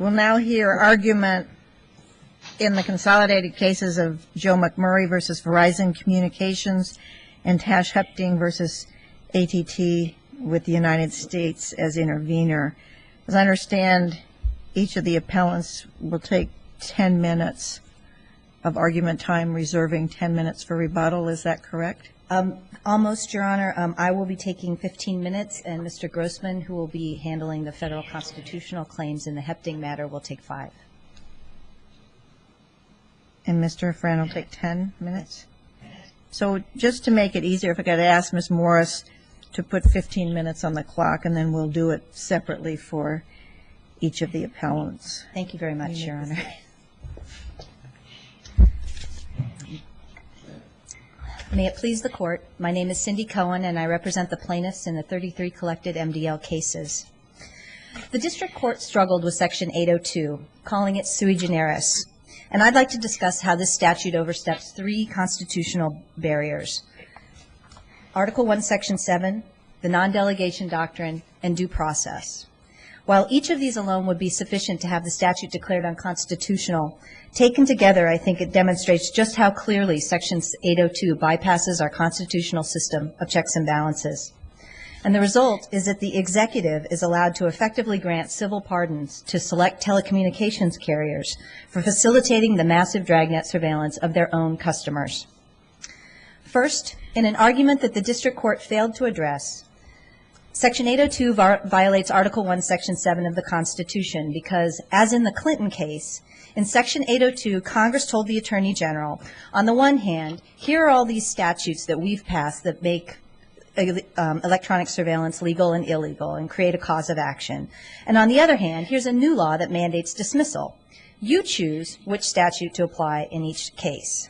We'll now hear argument in the consolidated cases of Joe McMurray versus Verizon Communications and Tash Hepting versus AT&T with the United States as intervener. As I understand, each of the appellants will take 10 minutes of argument time, reserving 10 minutes for rebuttal. Is that correct? Almost, Your Honor. I will be taking 15 minutes, and Mr. Grossman, who will be handling the federal constitutional claims in the Hepting matter, will take 5. And Mr. Friend will take 10 minutes? So just to make it easier, if I could ask Ms. Morris to put 15 minutes on the clock, and then we'll do it separately for each of the appellants. Thank you very much, Your Honor. May it please the Court, my name is Cindy Cohen, and I represent the plaintiffs in the 33 collected MDL cases. The District Court struggled with Section 802, calling it sui generis, and I'd like to discuss how this statute oversteps 3 constitutional barriers: Article 1, Section 7, the non-delegation doctrine, and due process. While each of these alone would be sufficient to have the statute declared unconstitutional, taken together, I think it demonstrates just how clearly Section 802 bypasses our constitutional system of checks and balances. And the result is that the executive is allowed to effectively grant civil pardons to select telecommunications carriers for facilitating the massive dragnet surveillance of their own customers. First, in an argument that the District Court failed to address, Section 802 violates Article 1, Section 7 of the Constitution because, as in the Clinton case, in Section 802, Congress told the Attorney General, on the one hand, here are all these statutes that we've passed that make electronic surveillance legal and illegal and create a cause of action. And on the other hand, here's a new law that mandates dismissal. You choose which statute to apply in each case.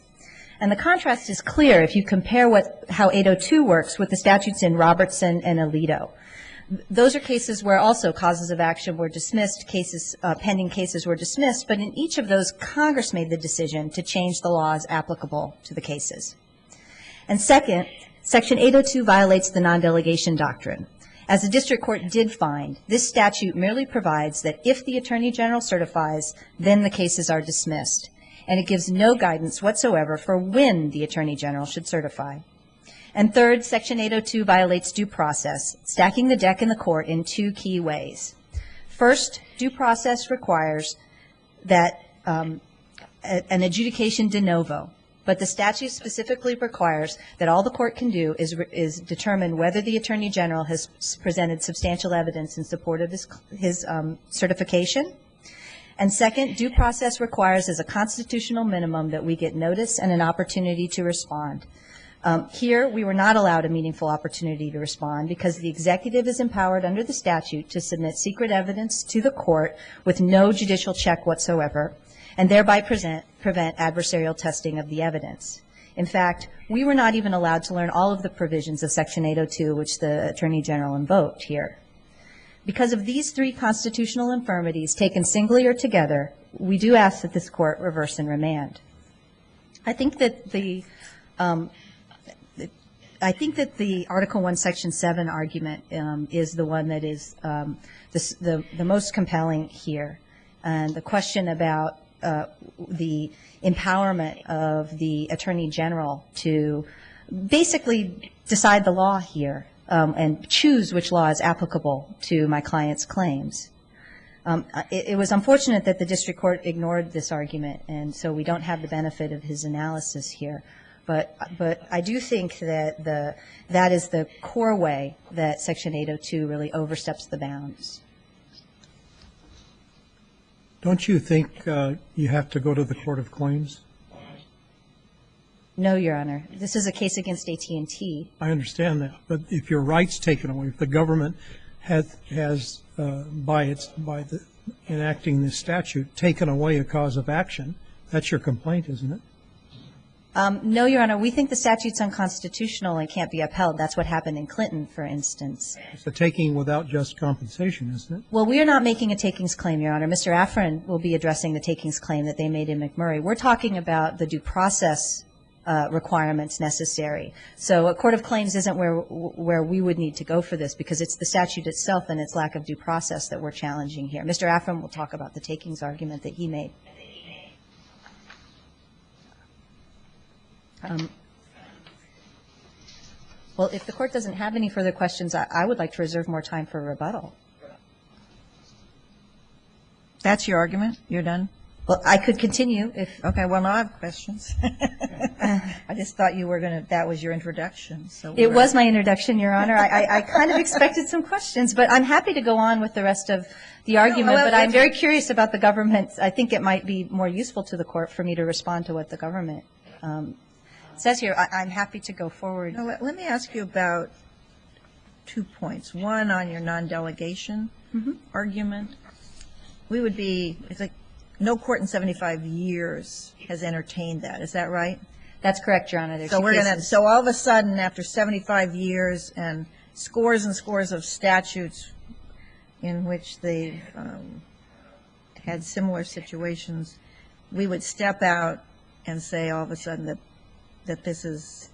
And the contrast is clear if you compare how 802 works with the statutes in Robertson and Alito. Those are cases where also causes of action were dismissed, pending cases were dismissed, but in each of those, Congress made the decision to change the laws applicable to the cases. And second, Section 802 violates the non-delegation doctrine. As the District Court did find, this statute merely provides that if the Attorney General certifies, then the cases are dismissed. And it gives no guidance whatsoever for when the Attorney General should certify. And third, Section 802 violates due process, stacking the deck in the court in 2 key ways. First, due process requires that an adjudication de novo, but the statute specifically requires that all the court can do is determine whether the Attorney General has presented substantial evidence in support of his certification. And second, due process requires as a constitutional minimum that we get notice and an opportunity to respond. Here, we were not allowed a meaningful opportunity to respond because the executive is empowered under the statute to submit secret evidence to the court with no judicial check whatsoever, and thereby prevent adversarial testing of the evidence. In fact, we were not even allowed to learn all of the provisions of Section 802, which the Attorney General invoked here. Because of these 3 constitutional infirmities, taken singly or together, we do ask that this court reverse and remand. I think that the Article 1, Section 7 argument is the one that is the most compelling here. And the question about the empowerment of the Attorney General to basically decide the law here and choose which law is applicable to my client's claims. It was unfortunate that the District Court ignored this argument, and so we don't have the benefit of his analysis here. But I do think that that is the core way that Section 802 really oversteps the bounds. Don't you think you have to go to the Court of Claims? No, Your Honor. This is a case against AT&T. I understand that. But if your rights taken away, if the government has by enacting this statute, taken away a cause of action, that's your complaint, isn't it? No, Your Honor. We think the statute's unconstitutional and can't be upheld. That's what happened in Clinton, for instance. It's a taking without just compensation, isn't it? Well, we are not making a takings claim, Your Honor. Mr. Afrin will be addressing the takings claim that they made in McMurray. We're talking about the due process requirements necessary. So a court of claims isn't where we would need to go for this, because it's the statute itself and its lack of due process that we're challenging here. Mr. Affram will talk about the takings argument that he made. Well, if the court doesn't have any further questions, I would like to reserve more time for rebuttal. That's your argument? You're done? Well, I could continue if... Okay, well, now I have questions. I just thought you were going to, that was your introduction. So it was my introduction, Your Honor. I kind of expected some questions, but I'm happy to go on with the rest of the argument, but I'm very curious about the government. I think it might be more useful to the court for me to respond to what the government says here. I'm happy to go forward. No, let me ask you about 2 points. One, on your non-delegation argument. We would be, it's like, no court in 75 years has entertained that. Is that right? That's correct, Your Honor. So we're going to, so all of a sudden, after 75 years and scores of statutes in which they've had similar situations, we would step out and say all of a sudden that this is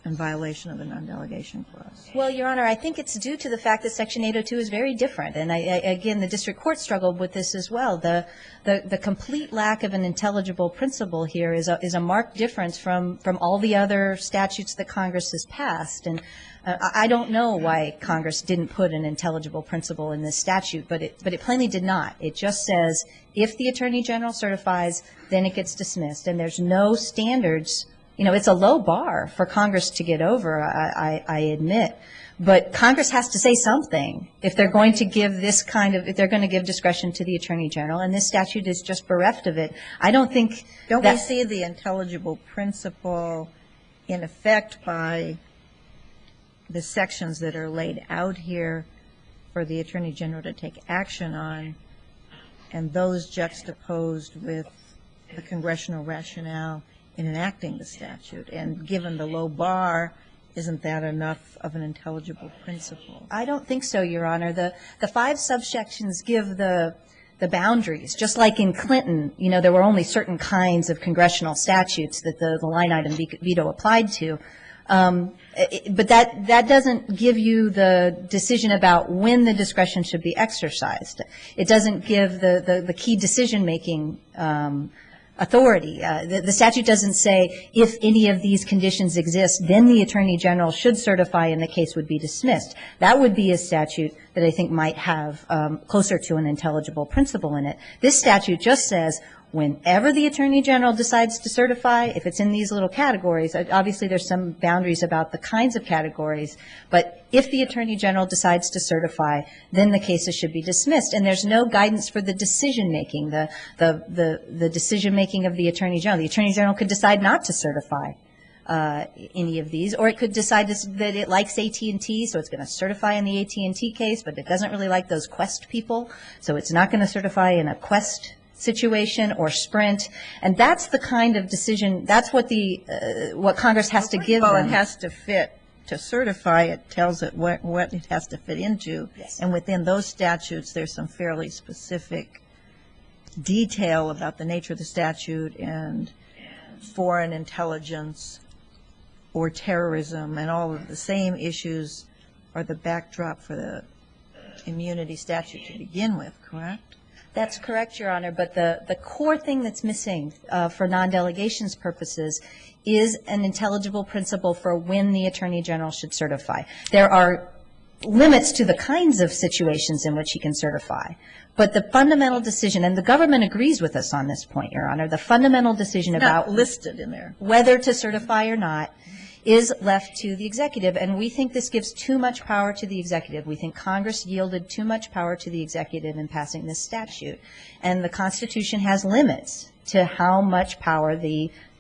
in violation of the non-delegation clause. Well, Your Honor, I think it's due to the fact that Section 802 is very different. And again, the district court struggled with this as well. The complete lack of an intelligible principle here is a marked difference from all the other statutes that Congress has passed. And I don't know why Congress didn't put an intelligible principle in this statute, but it plainly did not. It just says if the Attorney General certifies, then it gets dismissed. And there's no standards. You know, it's a low bar for Congress to get over, I admit. But Congress has to say something if they're going to give this kind of, if they're going to give discretion to the Attorney General, and this statute is just bereft of it. I don't think Don't we see the intelligible principle in effect by the sections that are laid out here for the Attorney General to take action on, and those juxtaposed with the congressional rationale in enacting the statute? And given the low bar, isn't that enough of an intelligible principle? I don't think so, Your Honor. The 5 subsections give the boundaries. Just like in Clinton, you know, there were only certain kinds of congressional statutes that the line item veto applied to. But that doesn't give you the decision about when the discretion should be exercised. It doesn't give the key decision-making authority. The statute doesn't say if any of these conditions exist, then the Attorney General should certify and the case would be dismissed. That would be a statute that I think might have closer to an intelligible principle in it. This statute just says whenever the Attorney General decides to certify, if it's in these little categories, obviously there's some boundaries about the kinds of categories, but if the Attorney General decides to certify, then the cases should be dismissed. And there's no guidance for the decision-making, the decision-making of the Attorney General. The Attorney General could decide not to certify any of these, or it could decide that it likes AT&T, so it's going to certify in the AT&T case, but it doesn't really like those Quest people, so it's not going to certify in a Quest situation or Sprint, and that's the kind of decision. That's what what Congress has to give them. Well, it has to fit to certify. It tells it what it has to fit into, yes. And within those statutes, there's some fairly specific detail about the nature of the statute and foreign intelligence or terrorism, and all of the same issues are the backdrop for the immunity statute to begin with, correct? That's correct, Your Honor, but the core thing that's missing for non-delegations purposes is an intelligible principle for when the Attorney General should certify. There are limits to the kinds of situations in which he can certify, but the fundamental decision, and the government agrees with us on this point, Your Honor, the fundamental decision about not listed in there whether to certify or not is left to the executive, and we think this gives too much power to the executive. We think Congress yielded too much power to the executive in passing this statute, and the Constitution has limits to how much power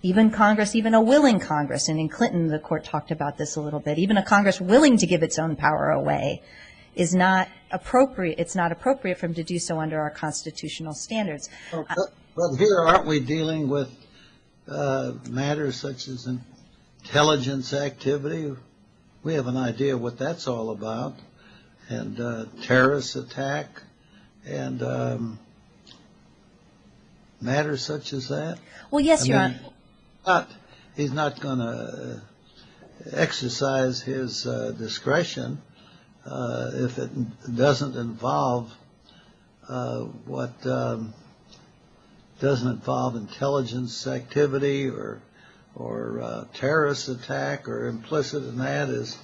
even Congress, even a willing Congress, and in Clinton the court talked about this a little bit, even a Congress willing to give its own power away is not appropriate. It's not appropriate for him to do so under our constitutional standards. But here, aren't we dealing with matters such as intelligence activity? We have an idea what that's all about, and terrorist attack, and matters such as that. Well, yes, Your Honor. he's not going to exercise his discretion if it doesn't involve doesn't involve intelligence activity or terrorist attack, or implicit in that is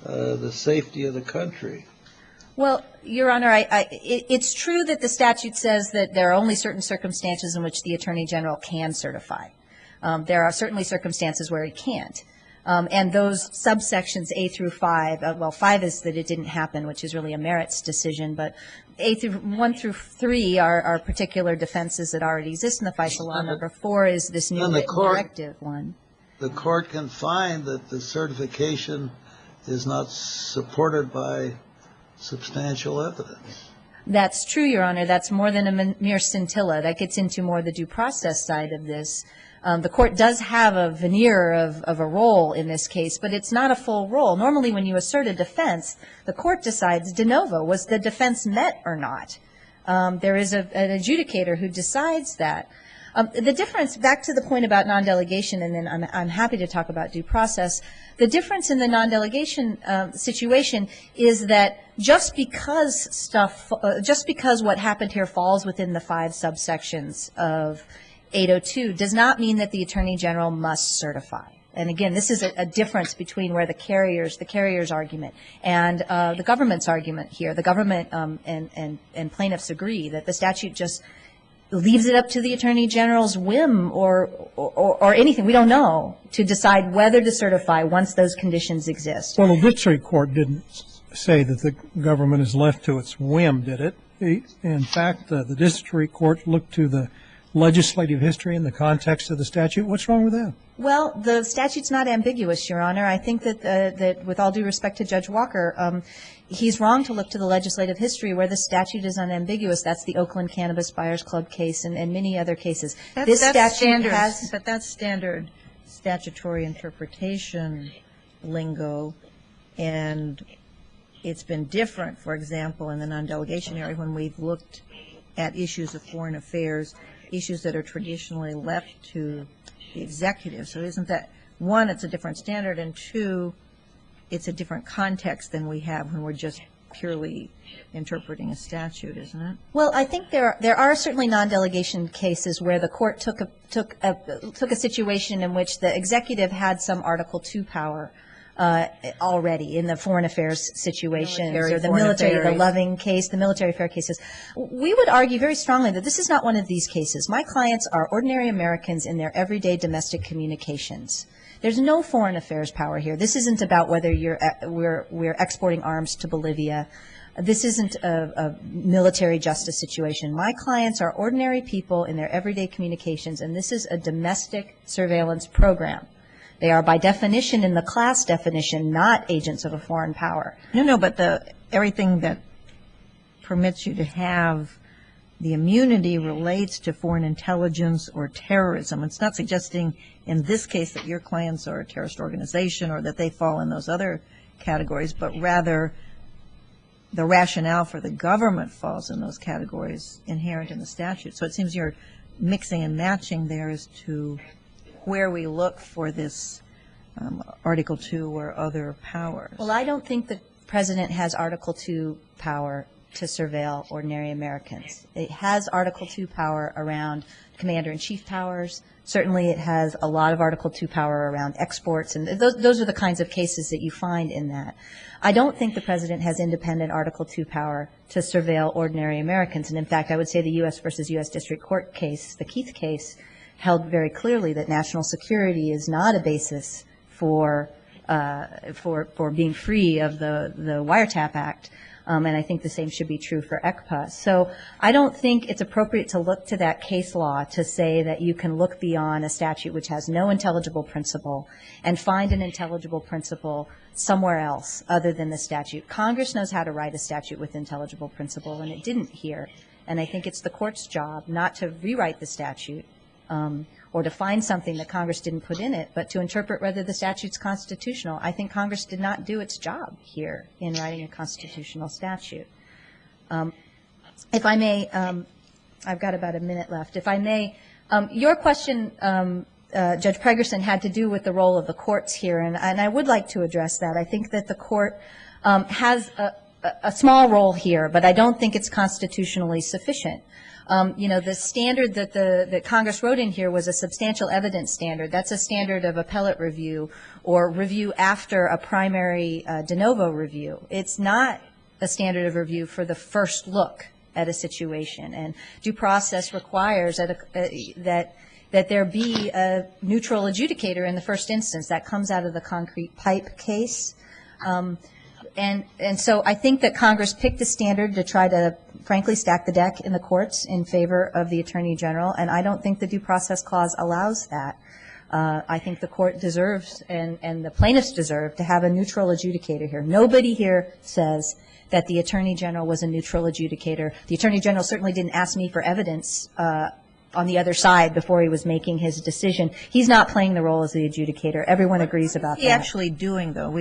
the safety of the country. Well, Your Honor, it's true that the statute says that there are only certain circumstances in which the Attorney General can certify. There are certainly circumstances where he can't. And those subsections A through 5, well, 5 is that it didn't happen, which is really a merits decision, but 1 through 3 are particular defenses that already exist in the FISA law. Number 4 is this new directive one. The court can find that the certification is not supported by substantial evidence. That's true, Your Honor. That's more than a mere scintilla. That gets into more the due process side of this. The court does have a veneer of a role in this case, but it's not a full role. Normally when you assert a defense, the court decides de novo, was the defense met or not? There is an adjudicator who decides that. The difference, back to the point about non-delegation, and then I'm happy to talk about due process, the difference in the non-delegation situation is that just because what happened here falls within the 5 subsections of 802 does not mean that the Attorney General must certify. And again, this is a difference between where the carrier's argument and the government's argument here. The government and plaintiffs agree that the statute just leaves it up to the Attorney General's whim or anything, we don't know, to decide whether to certify once those conditions exist. Well, the district court didn't say that the government is left to its whim, did it? In fact, the district court looked to the legislative history and the context of the statute. What's wrong with that? Well, the statute's not ambiguous, Your Honor. I think that with all due respect to Judge Walker, he's wrong to look to the legislative history where the statute is unambiguous. That's the Oakland Cannabis Buyers Club case and many other cases. This statute has... But that's standard statutory interpretation lingo, and it's been different, for example, in the non-delegation area when we've looked at issues of foreign affairs, issues that are traditionally left to the executive. So isn't that, one, it's a different standard, and two, it's a different context than we have when we're just purely interpreting a statute, isn't it? Well, I think there are certainly non-delegation cases where the court took a situation in which the executive had some Article II power already in the foreign affairs situations, or the military, the Loving case, the military affair cases. We would argue very strongly that this is not one of these cases. My clients are ordinary Americans in their everyday domestic communications. There's no foreign affairs power here. This isn't about whether we're exporting arms to Bolivia. This isn't a military justice situation. My clients are ordinary people in their everyday communications, and this is a domestic surveillance program. They are, by definition, in the class definition, not agents of a foreign power. No, but everything that permits you to have the immunity relates to foreign intelligence or terrorism. It's not suggesting in this case that your clients are a terrorist organization or that they fall in those other categories, but rather the rationale for the government falls in those categories inherent in the statute. So it seems you're mixing and matching there as to where we look for this Article II or other powers. Well, I don't think the President has Article II power to surveil ordinary Americans. It has Article II power around commander-in-chief powers. Certainly it has a lot of Article II power around exports, and those are the kinds of cases that you find in that. I don't think the President has independent Article II power to surveil ordinary Americans. And in fact, I would say the U.S. versus U.S. District Court case, the Keith case, held very clearly that national security is not a basis for being free of the Wiretap Act. And I think the same should be true for ECPA. So I don't think it's appropriate to look to that case law to say that you can look beyond a statute which has no intelligible principle and find an intelligible principle somewhere else other than the statute. Congress knows how to write a statute with intelligible principle, and it didn't here. And I think it's the court's job not to rewrite the statute or to find something that Congress didn't put in it, but to interpret whether the statute's constitutional. I think Congress did not do its job here in writing a constitutional statute. If I may, I've got about a minute left. If I may, your question Judge Preggerson had to do with the role of the courts here, and I would like to address that. I think that the court has a small role here, but I don't think it's constitutionally sufficient. The standard that Congress wrote in here was a substantial evidence standard. That's a standard of appellate review or review after a primary de novo review. It's not a standard of review for the first look at a situation, and due process requires that there be a neutral adjudicator in the first instance. That comes out of the concrete pipe case. And so I think that Congress picked a standard to try to, frankly, stack the deck in the courts in favor of the Attorney General, and I don't think the Due Process Clause allows that. I think the court deserves, and the plaintiffs deserve, to have a neutral adjudicator here. Nobody here says that the Attorney General was a neutral adjudicator. The Attorney General certainly didn't ask me for evidence on the other side before he was making his decision. He's not playing the role as the adjudicator. Everyone agrees about that. What's he actually doing, though?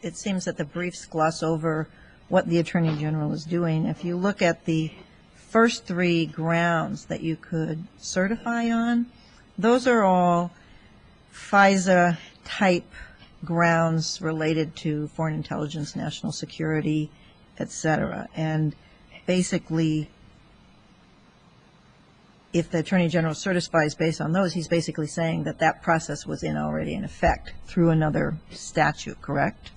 It seems that the briefs gloss over what the Attorney General is doing. If you look at the first three grounds that you could certify on, those are all FISA-type grounds related to foreign intelligence, national security, et cetera. And basically, if the Attorney General certifies based on those, he's basically saying that that process was already in effect through another statute, correct?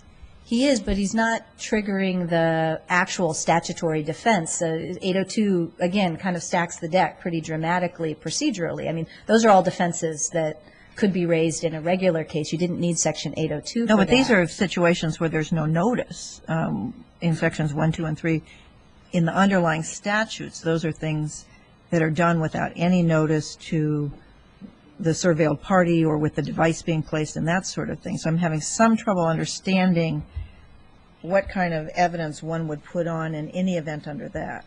He is, but he's not triggering the actual statutory defense. 802, again, kind of stacks the deck pretty dramatically procedurally. I mean, those are all defenses that could be raised in a regular case. You didn't need Section 802 No, for but that. these are situations where there's no notice in Sections 1, 2, and 3. In the underlying statutes, those are things that are done without any notice to the surveilled party or with the device being placed and that sort of thing. So I'm having some trouble understanding what kind of evidence one would put on in any event under that.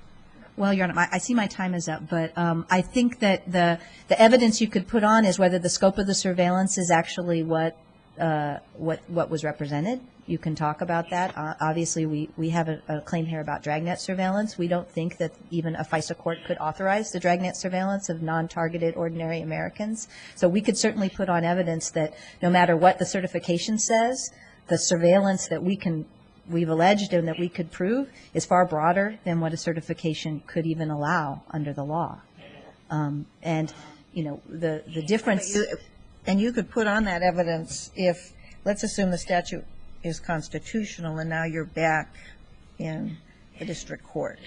Well, Your Honor, I see my time is up, but I think that the evidence you could put on is whether the scope of the surveillance is actually what was represented. You can talk about that. Obviously, we have a claim here about dragnet surveillance. We don't think that even a FISA court could authorize the dragnet surveillance of non-targeted ordinary Americans. So we could certainly put on evidence that no matter what the certification says, the surveillance that we've alleged and that we could prove is far broader than what a certification could even allow under the law. And, you know, the difference. And you could put on that evidence if, let's assume the statute is constitutional and now you're back in the district court.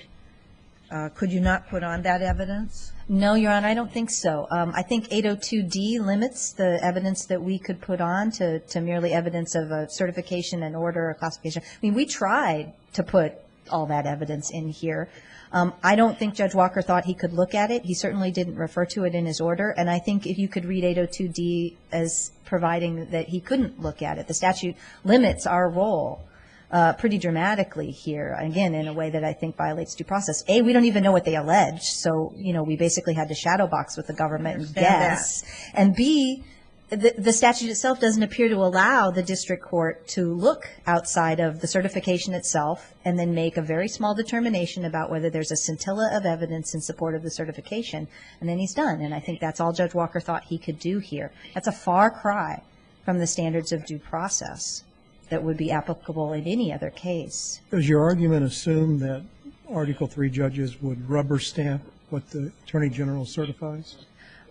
Could you not put on that evidence? No, Your Honor, I don't think so. I think 802D limits the evidence that we could put on to merely evidence of a certification, an order, a classification. I mean, we tried to put all that evidence in here. I don't think Judge Walker thought he could look at it. He certainly didn't refer to it in his order. And I think if you could read 802D as providing that he couldn't look at it, the statute limits our role pretty dramatically here, again, in a way that I think violates due process. A, we don't even know what they allege, so, you know, we basically had to shadow box with the government and guess. And B, the statute itself doesn't appear to allow the district court to look outside of the certification itself and then make a very small determination about whether there's a scintilla of evidence in support of the certification, and then he's done. And I think that's all Judge Walker thought he could do here. That's a far cry from the standards of due process that would be applicable in any other case. Does your argument assume that Article III judges would rubber stamp what the Attorney General certifies?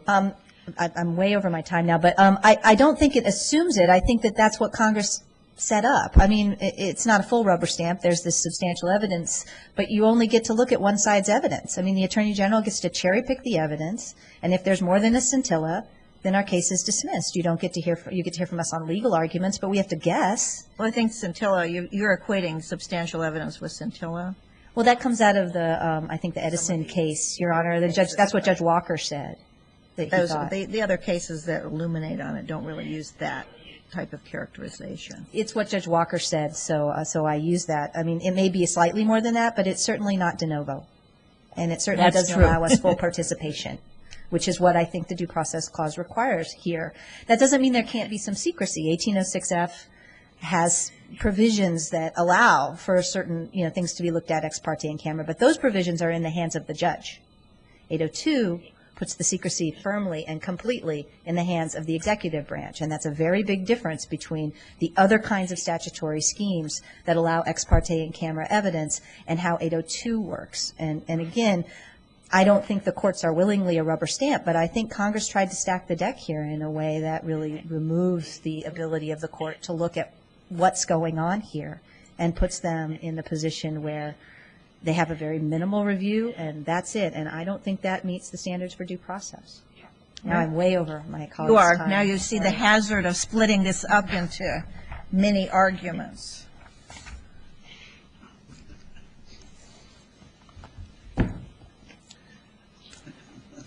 I'm way over my time now, but I don't think it assumes it. I think that that's what Congress set up. I mean, it's not a full rubber stamp. There's this substantial evidence, but you only get to look at one side's evidence. I mean, the Attorney General gets to cherry pick the evidence, and if there's more than a scintilla, then our case is dismissed. You don't get to hear you get to hear from us on legal arguments, but we have to guess. Well, I think scintilla, you're equating substantial evidence with scintilla. Well, that comes out of the, I think, the Edison case, Your Honor. That's what Judge Walker said. The other cases that illuminate on it don't really use that type of characterization. It's what Judge Walker said, so I use that. I mean, it may be slightly more than that, but it's certainly not de novo. And it certainly doesn't allow us full participation, which is what I think the Due Process Clause requires here. That doesn't mean there can't be some secrecy. 1806F has provisions that allow for certain, you know, things to be looked at ex parte in camera, but those provisions are in the hands of the judge. 802 puts the secrecy firmly and completely in the hands of the executive branch. And that's a very big difference between the other kinds of statutory schemes that allow ex parte and camera evidence and how 802 works. And again, I don't think the courts are willingly a rubber stamp, but I think Congress tried to stack the deck here in a way that really removes the ability of the court to look at what's going on here and puts them in the position where they have a very minimal review, and that's it. And I don't think that meets the standards for due process. Now I'm way over my colleague's You are. time. Now you see the hazard of splitting this up into many arguments.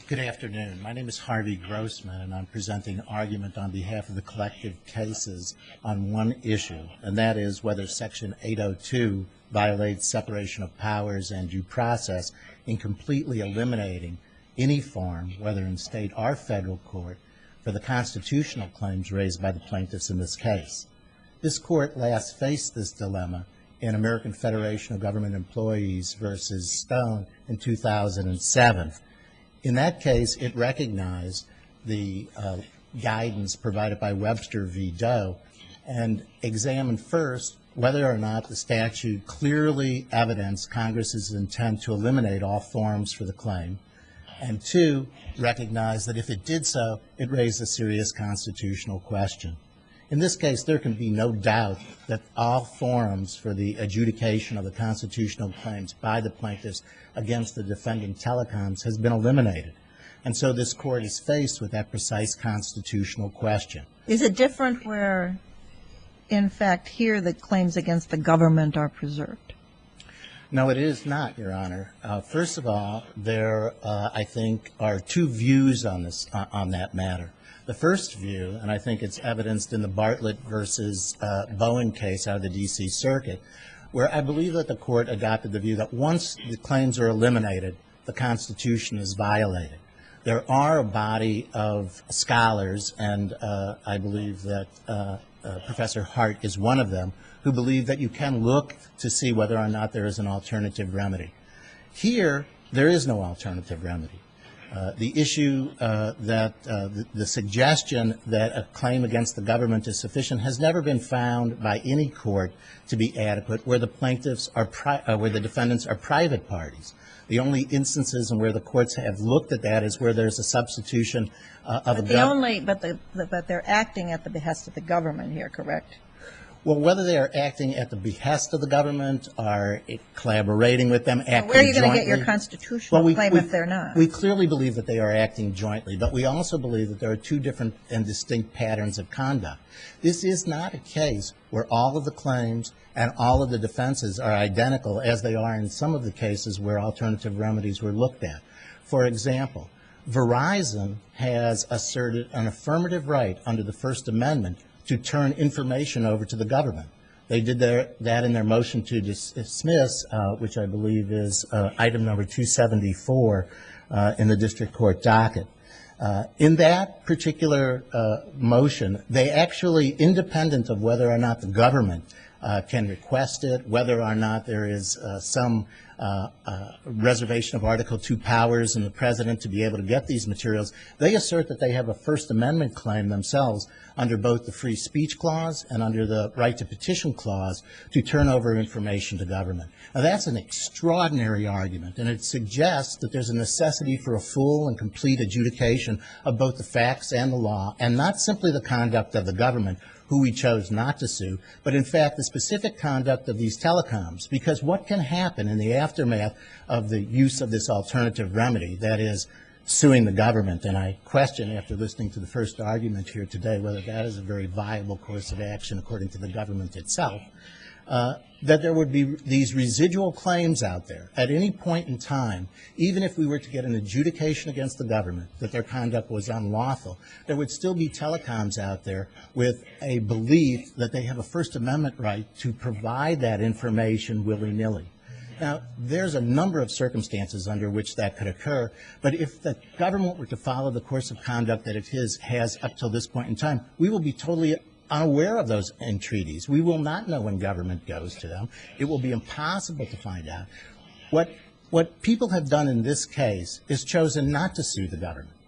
Good afternoon. My name is Harvey Grossman, and I'm presenting argument on behalf of the collective cases on one issue, and that is whether Section 802 violates separation of powers and due process in completely eliminating any form, whether in state or federal court, for the constitutional claims raised by the plaintiffs in this case. This court last faced this dilemma in American Federation of Government Employees versus Stone in 2007. In that case, it recognized the guidance provided by Webster v. Doe and examined first whether or not the statute clearly evidenced Congress's intent to eliminate all forms for the claim, and two, recognized that if it did so, it raised a serious constitutional question. In this case, there can be no doubt that all forums for the adjudication of the constitutional claims by the plaintiffs against the defendant telecoms has been eliminated. And so this court is faced with that precise constitutional question. Is it different where, in fact, here the claims against the government are preserved? No, it is not, Your Honor. First of all, there, I think, are two views on this, on that matter. The first view, and I think it's evidenced in the Bartlett versus Bowen case out of the D.C. Circuit, where I believe that the court adopted the view that once the claims are eliminated, the Constitution is violated. There are a body of scholars, and I believe that Professor Hart is one of them, who believe that you can look to see whether or not there is an alternative remedy. Here, there is no alternative remedy. The issue the suggestion that a claim against the government is sufficient has never been found by any court to be adequate where the plaintiffs are where the defendants are private parties. The only instances in where the courts have looked at that is where there's a substitution of a government. But they're acting at the behest of the government here, correct? Well, whether they are acting at the behest of the government or collaborating with them, acting Where are you going to get jointly. your constitutional claim if they're not? We clearly believe that they are acting jointly, but we also believe that there are two different and distinct patterns of conduct. This is not a case where all of the claims and all of the defenses are identical as they are in some of the cases where alternative remedies were looked at. For example, Verizon has asserted an affirmative right under the First Amendment to turn information over to the government. They did that in their motion to dismiss, which I believe is item number 274 in the district court docket. In that particular motion, they actually, independent of whether or not the government can request it, whether or not there is some reservation of Article II powers in the President to be able to get these materials, they assert that they have a First Amendment claim themselves under both the Free Speech Clause and under the Right to Petition Clause to turn over information to government. Now, that's an extraordinary argument, and it suggests that there's a necessity for a full and complete adjudication of both the facts and the law, and not simply the conduct of the government, who we chose not to sue, but in fact the specific conduct of these telecoms. Because what can happen in the aftermath of the use of this alternative remedy, that is, suing the government, and I question after listening to the first argument here today whether that is a very viable course of action according to the government itself, that there would be these residual claims out there at any point in time, even if we were to get an adjudication against the government that their conduct was unlawful, there would still be telecoms out there with a belief that they have a First Amendment right to provide that information willy-nilly. Now, there's a number of circumstances under which that could occur, but if the government were to follow the course of conduct that it has up till this point in time, we will be totally unaware of those entreaties. We will not know when government goes to them. It will be impossible to find out. What What people have done in this case is chosen not to sue the government.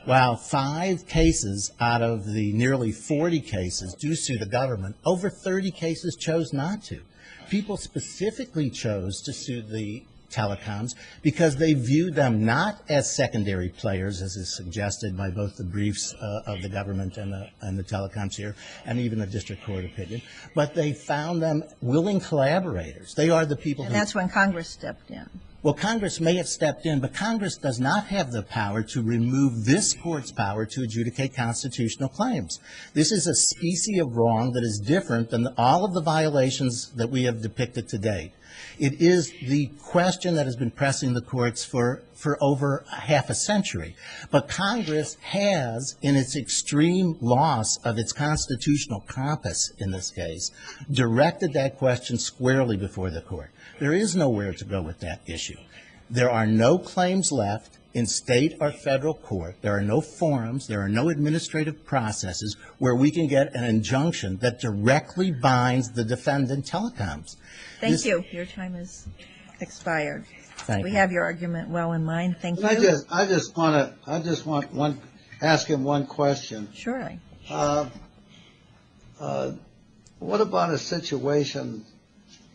While 5 cases out of the nearly 40 cases do sue the government, over 30 cases chose not to. People specifically chose to sue the telecoms because they viewed them not as secondary players, as is suggested by both the briefs of the government and the telecoms here, and even the district court opinion, but they found them willing collaborators. They are the people And that's when Congress stepped in. Well, Congress may have stepped in, but Congress does not have the power to remove this court's power to adjudicate constitutional claims. This is a species of wrong that is different than all of the violations that we have depicted to date. It is the question that has been pressing the courts for over half a century. But Congress has, in its extreme loss of its constitutional compass in this case, directed that question squarely before the court. There is nowhere to go with that issue. There are no claims left in state or federal court. There are no forums. There are no administrative processes where we can get an injunction that directly binds the defendant telecoms. Thank you. Your time has expired. Thank We you. have your argument well in mind. Thank you. I just want ask him one question. Surely. What about a situation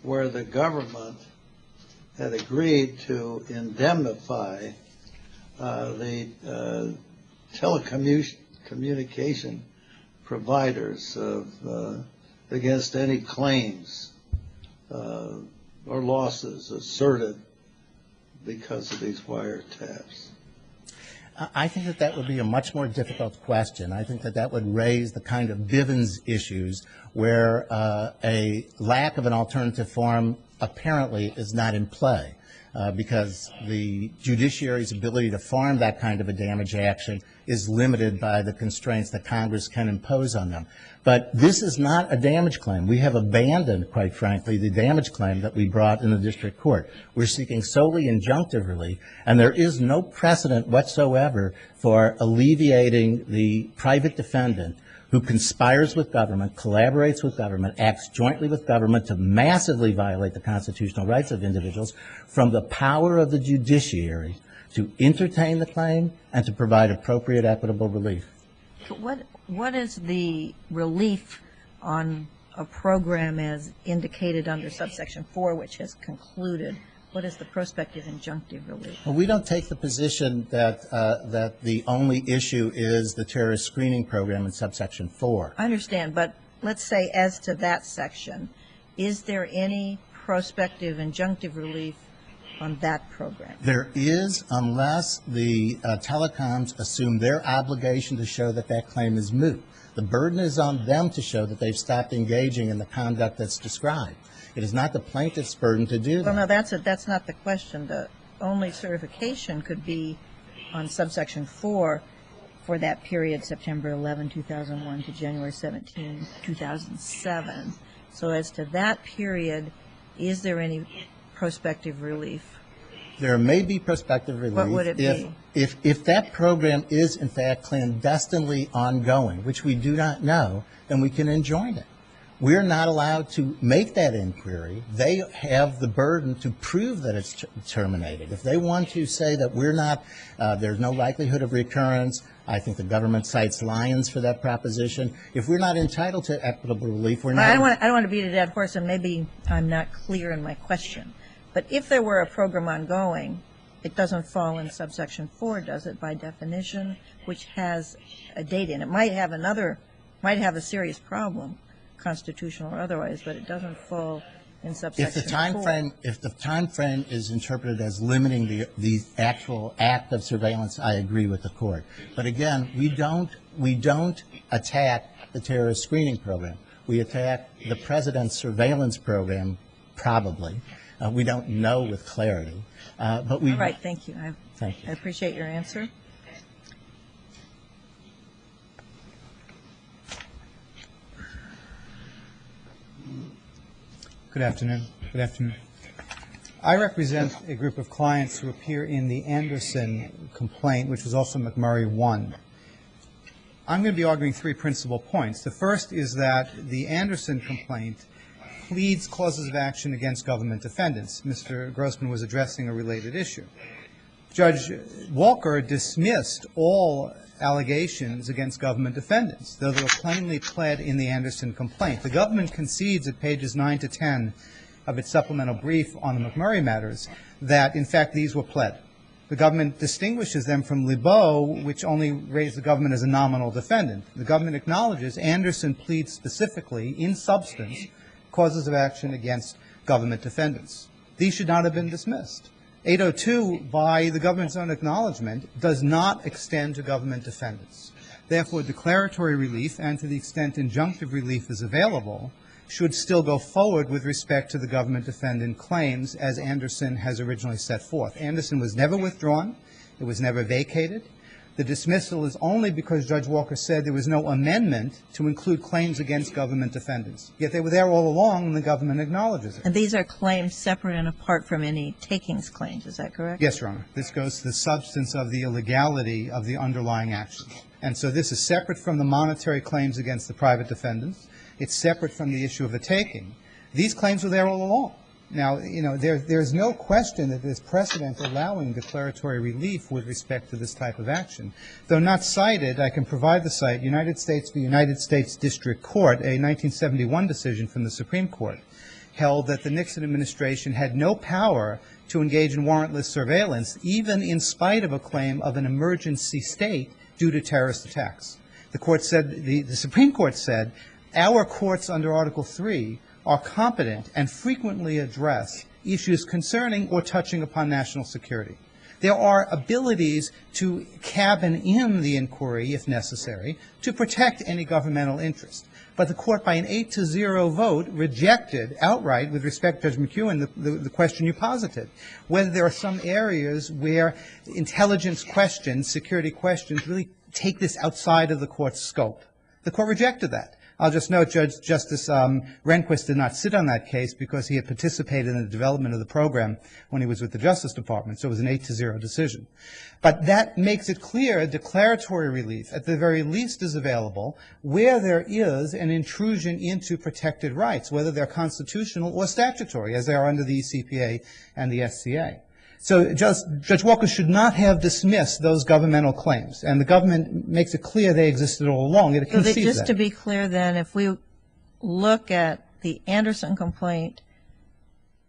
where the government had agreed to indemnify the telecommunication providers against any claims or losses asserted because of these wiretaps? I think that that would be a much more difficult question. I think that that would raise the kind of Bivens issues where a lack of an alternative forum apparently is not in play because the judiciary's ability to farm that kind of a damage action is limited by the constraints that Congress can impose on them. But this is not a damage claim. We have abandoned, quite frankly, the damage claim that we brought in the district court. We're seeking solely injunctive relief, and there is no precedent whatsoever for alleviating the private defendant who conspires with government, collaborates with government, acts jointly with government to massively violate the constitutional rights of individuals from the power of the judiciary to entertain the claim and to provide appropriate equitable relief. What is the relief on a program as indicated under subsection 4, which has concluded? What is the prospective injunctive relief? Well, we don't take the position that that the only issue is the terrorist screening program in subsection 4. I understand, but let's say as to that section, is there any prospective injunctive relief on that program? There is, unless the telecoms assume their obligation to show that that claim is moot. The burden is on them to show that they've stopped engaging in the conduct that's described. It is not the plaintiff's burden to do that. Well, no, that's not the question. The only certification could be on subsection 4 for that period, September 11, 2001 to January 17, 2007. So as to that period, is there any prospective relief? There may be prospective relief. What would it be? If that program is, in fact, clandestinely ongoing, which we do not know, then we can enjoin it. We're not allowed to make that inquiry. They have the burden to prove that it's terminated. If they want to say that we're not, there's no likelihood of recurrence, I think the government cites Lyons for that proposition. If we're not entitled to equitable relief, we're not. I don't want to beat a dead horse, and maybe I'm not clear in my question. But if there were a program ongoing, it doesn't fall in subsection 4, does it, by definition, which has a date in it? Might have a serious problem, constitutional or otherwise, but it doesn't fall in subsection 4. If the time frame is interpreted as limiting the actual act of surveillance, I agree with the court. But again, we don't attack the terrorist screening program. We attack the president's surveillance program, probably. We don't know with clarity. But we. All right, thank you. Thank you. I appreciate your answer. Good afternoon. Good afternoon. I represent a group of clients who appear in the Anderson complaint, which was also McMurray 1. I'm going to be arguing 3 principal points. The first is that the Anderson complaint pleads causes of action against government defendants. Mr. Grossman was addressing a related issue. Judge Walker dismissed all allegations against government defendants, though they were plainly pled in the Anderson complaint. The government concedes at pages 9 to 10 of its supplemental brief on the McMurray matters that, in fact, these were pled. The government distinguishes them from Lebeau, which only raised the government as a nominal defendant. The government acknowledges Anderson pleads specifically, in substance, causes of action against government defendants. These should not have been dismissed. 802, by the government's own acknowledgement, does not extend to government defendants. Therefore, declaratory relief, and to the extent injunctive relief is available, should still go forward with respect to the government defendant claims as Anderson has originally set forth. Anderson was never withdrawn. It was never vacated. The dismissal is only because Judge Walker said there was no amendment to include claims against government defendants. Yet they were there all along, and the government acknowledges it. And these are claims separate and apart from any takings claims, is that correct? Yes, Your Honor. This goes to the substance of the illegality of the underlying action. And so this is separate from the monetary claims against the private defendants. It's separate from the issue of the taking. These claims were there all along. Now, you know, there's no question that there's precedent allowing declaratory relief with respect to this type of action. Though not cited, I can provide the site, United States v. United States District Court, a 1971 decision from the Supreme Court, held that the Nixon administration had no power to engage in warrantless surveillance, even in spite of a claim of an emergency state due to terrorist attacks. The court said, the Supreme Court said, our courts under Article 3 are competent and frequently address issues concerning or touching upon national security. There are abilities to cabin in the inquiry, if necessary, to protect any governmental interest. But the court, by an 8-0 vote, rejected outright, with respect to Judge McEwen, the question you posited, whether there are some areas where intelligence questions, security questions, really take this outside of the court's scope. The court rejected that. I'll just note Justice Rehnquist did not sit on that case because he had participated in the development of the program when he was with the Justice Department, so it was an 8-0 decision. But that makes it clear declaratory relief, at the very least, is available where there is an intrusion into protected rights, whether they're constitutional or statutory, as they are under the ECPA and the SCA. So Judge Walker should not have dismissed those governmental claims, and the government makes it clear they existed all along. It concedes that. Just to be clear then, if we look at the Anderson complaint,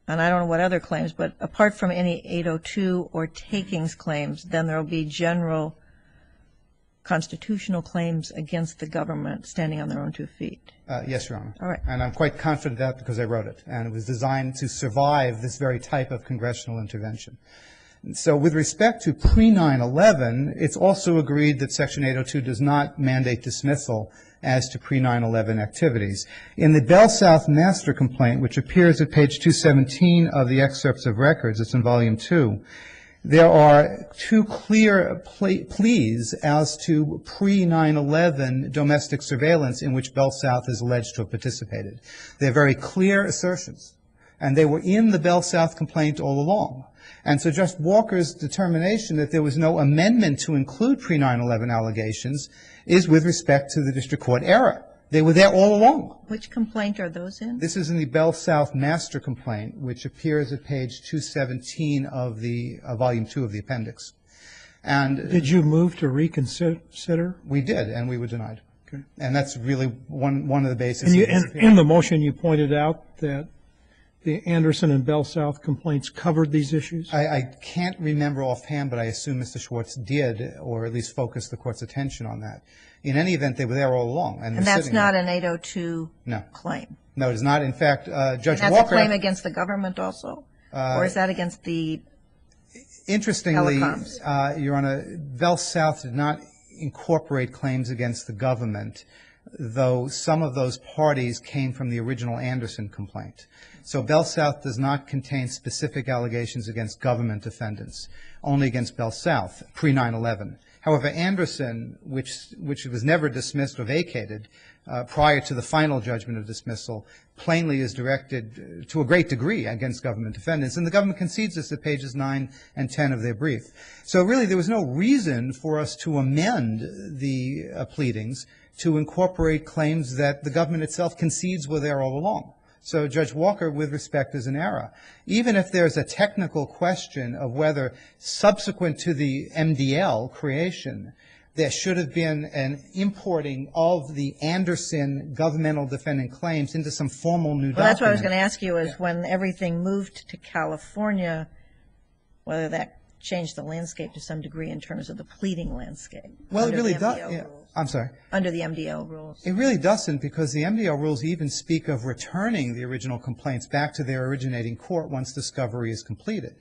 and I don't know what other claims, but apart from any 802 or takings claims, then there will be general constitutional claims against the government standing on their own 2 feet. Yes, Your Honor. All right. And I'm quite confident of that because I wrote it, and it was designed to survive this very type of congressional intervention. So with respect to pre-9/11, it's also agreed that Section 802 does not mandate dismissal as to pre-9/11 activities. In the Bell South Master Complaint, which appears at page 217 of the excerpts of records, it's in Volume 2, there are 2 clear pleas as to pre-9/11 domestic surveillance in which Bell South is alleged to have participated. They're very clear assertions, and they were in the Bell South complaint all along. And so Judge Walker's determination that there was no amendment to include pre-9/11 allegations is with respect to the district court error. They were there all along. Which complaint are those in? This is in the Bell South Master Complaint, which appears at page 217 of the Volume 2 of the appendix. And Did you move to reconsider? we did, and we were denied. Okay. And that's really one of the bases. And in the motion, you pointed out that the Anderson and Bell South complaints covered these issues? I can't remember offhand, but I assume Mr. Schwartz did, or at least focused the court's attention on that. In any event, they were there all along. And that's not an 802 No. claim? No, it is not. In fact, Judge And Walker... that's a claim against the government also? Or is that against the Interestingly, telecoms? Your Honor, Bell South did not incorporate claims against the government, though some of those parties came from the original Anderson complaint. So Bell South does not contain specific allegations against government defendants, only against Bell South, pre-9/11. However, Anderson, which was never dismissed or vacated prior to the final judgment of dismissal, plainly is directed to a great degree against government defendants. And the government concedes this at pages 9 and 10 of their brief. So really there was no reason for us to amend the pleadings to incorporate claims that the government itself concedes were there all along. So Judge Walker, with respect, is in error. Even if there's a technical question of whether subsequent to the MDL creation, there should have been an importing of the Anderson governmental defendant claims into some formal new document. Well, that's what I was going to ask you, is when everything moved to California, whether that changed the landscape to some degree in terms of the pleading landscape. Well, it really does. Yeah. I'm sorry. Under the MDL rules. It really doesn't, because the MDL rules even speak of returning the original complaints back to their originating court once discovery is completed.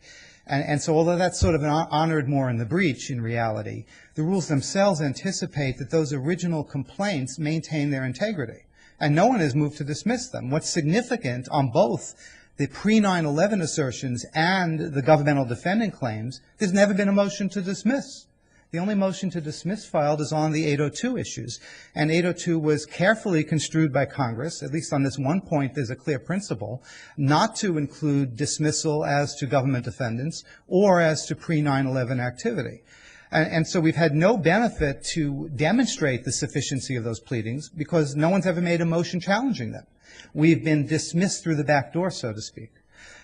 And so although that's sort of honored more in the breach in reality, the rules themselves anticipate that those original complaints maintain their integrity. And no one has moved to dismiss them. What's significant on both the pre-9/11 assertions and the governmental defendant claims, there's never been a motion to dismiss. The only motion to dismiss filed is on the 802 issues. And 802 was carefully construed by Congress, at least on this one point there's a clear principle, not to include dismissal as to government defendants or as to pre-9/11 activity. And so we've had no benefit to demonstrate the sufficiency of those pleadings because no one's ever made a motion challenging them. We've been dismissed through the back door, so to speak.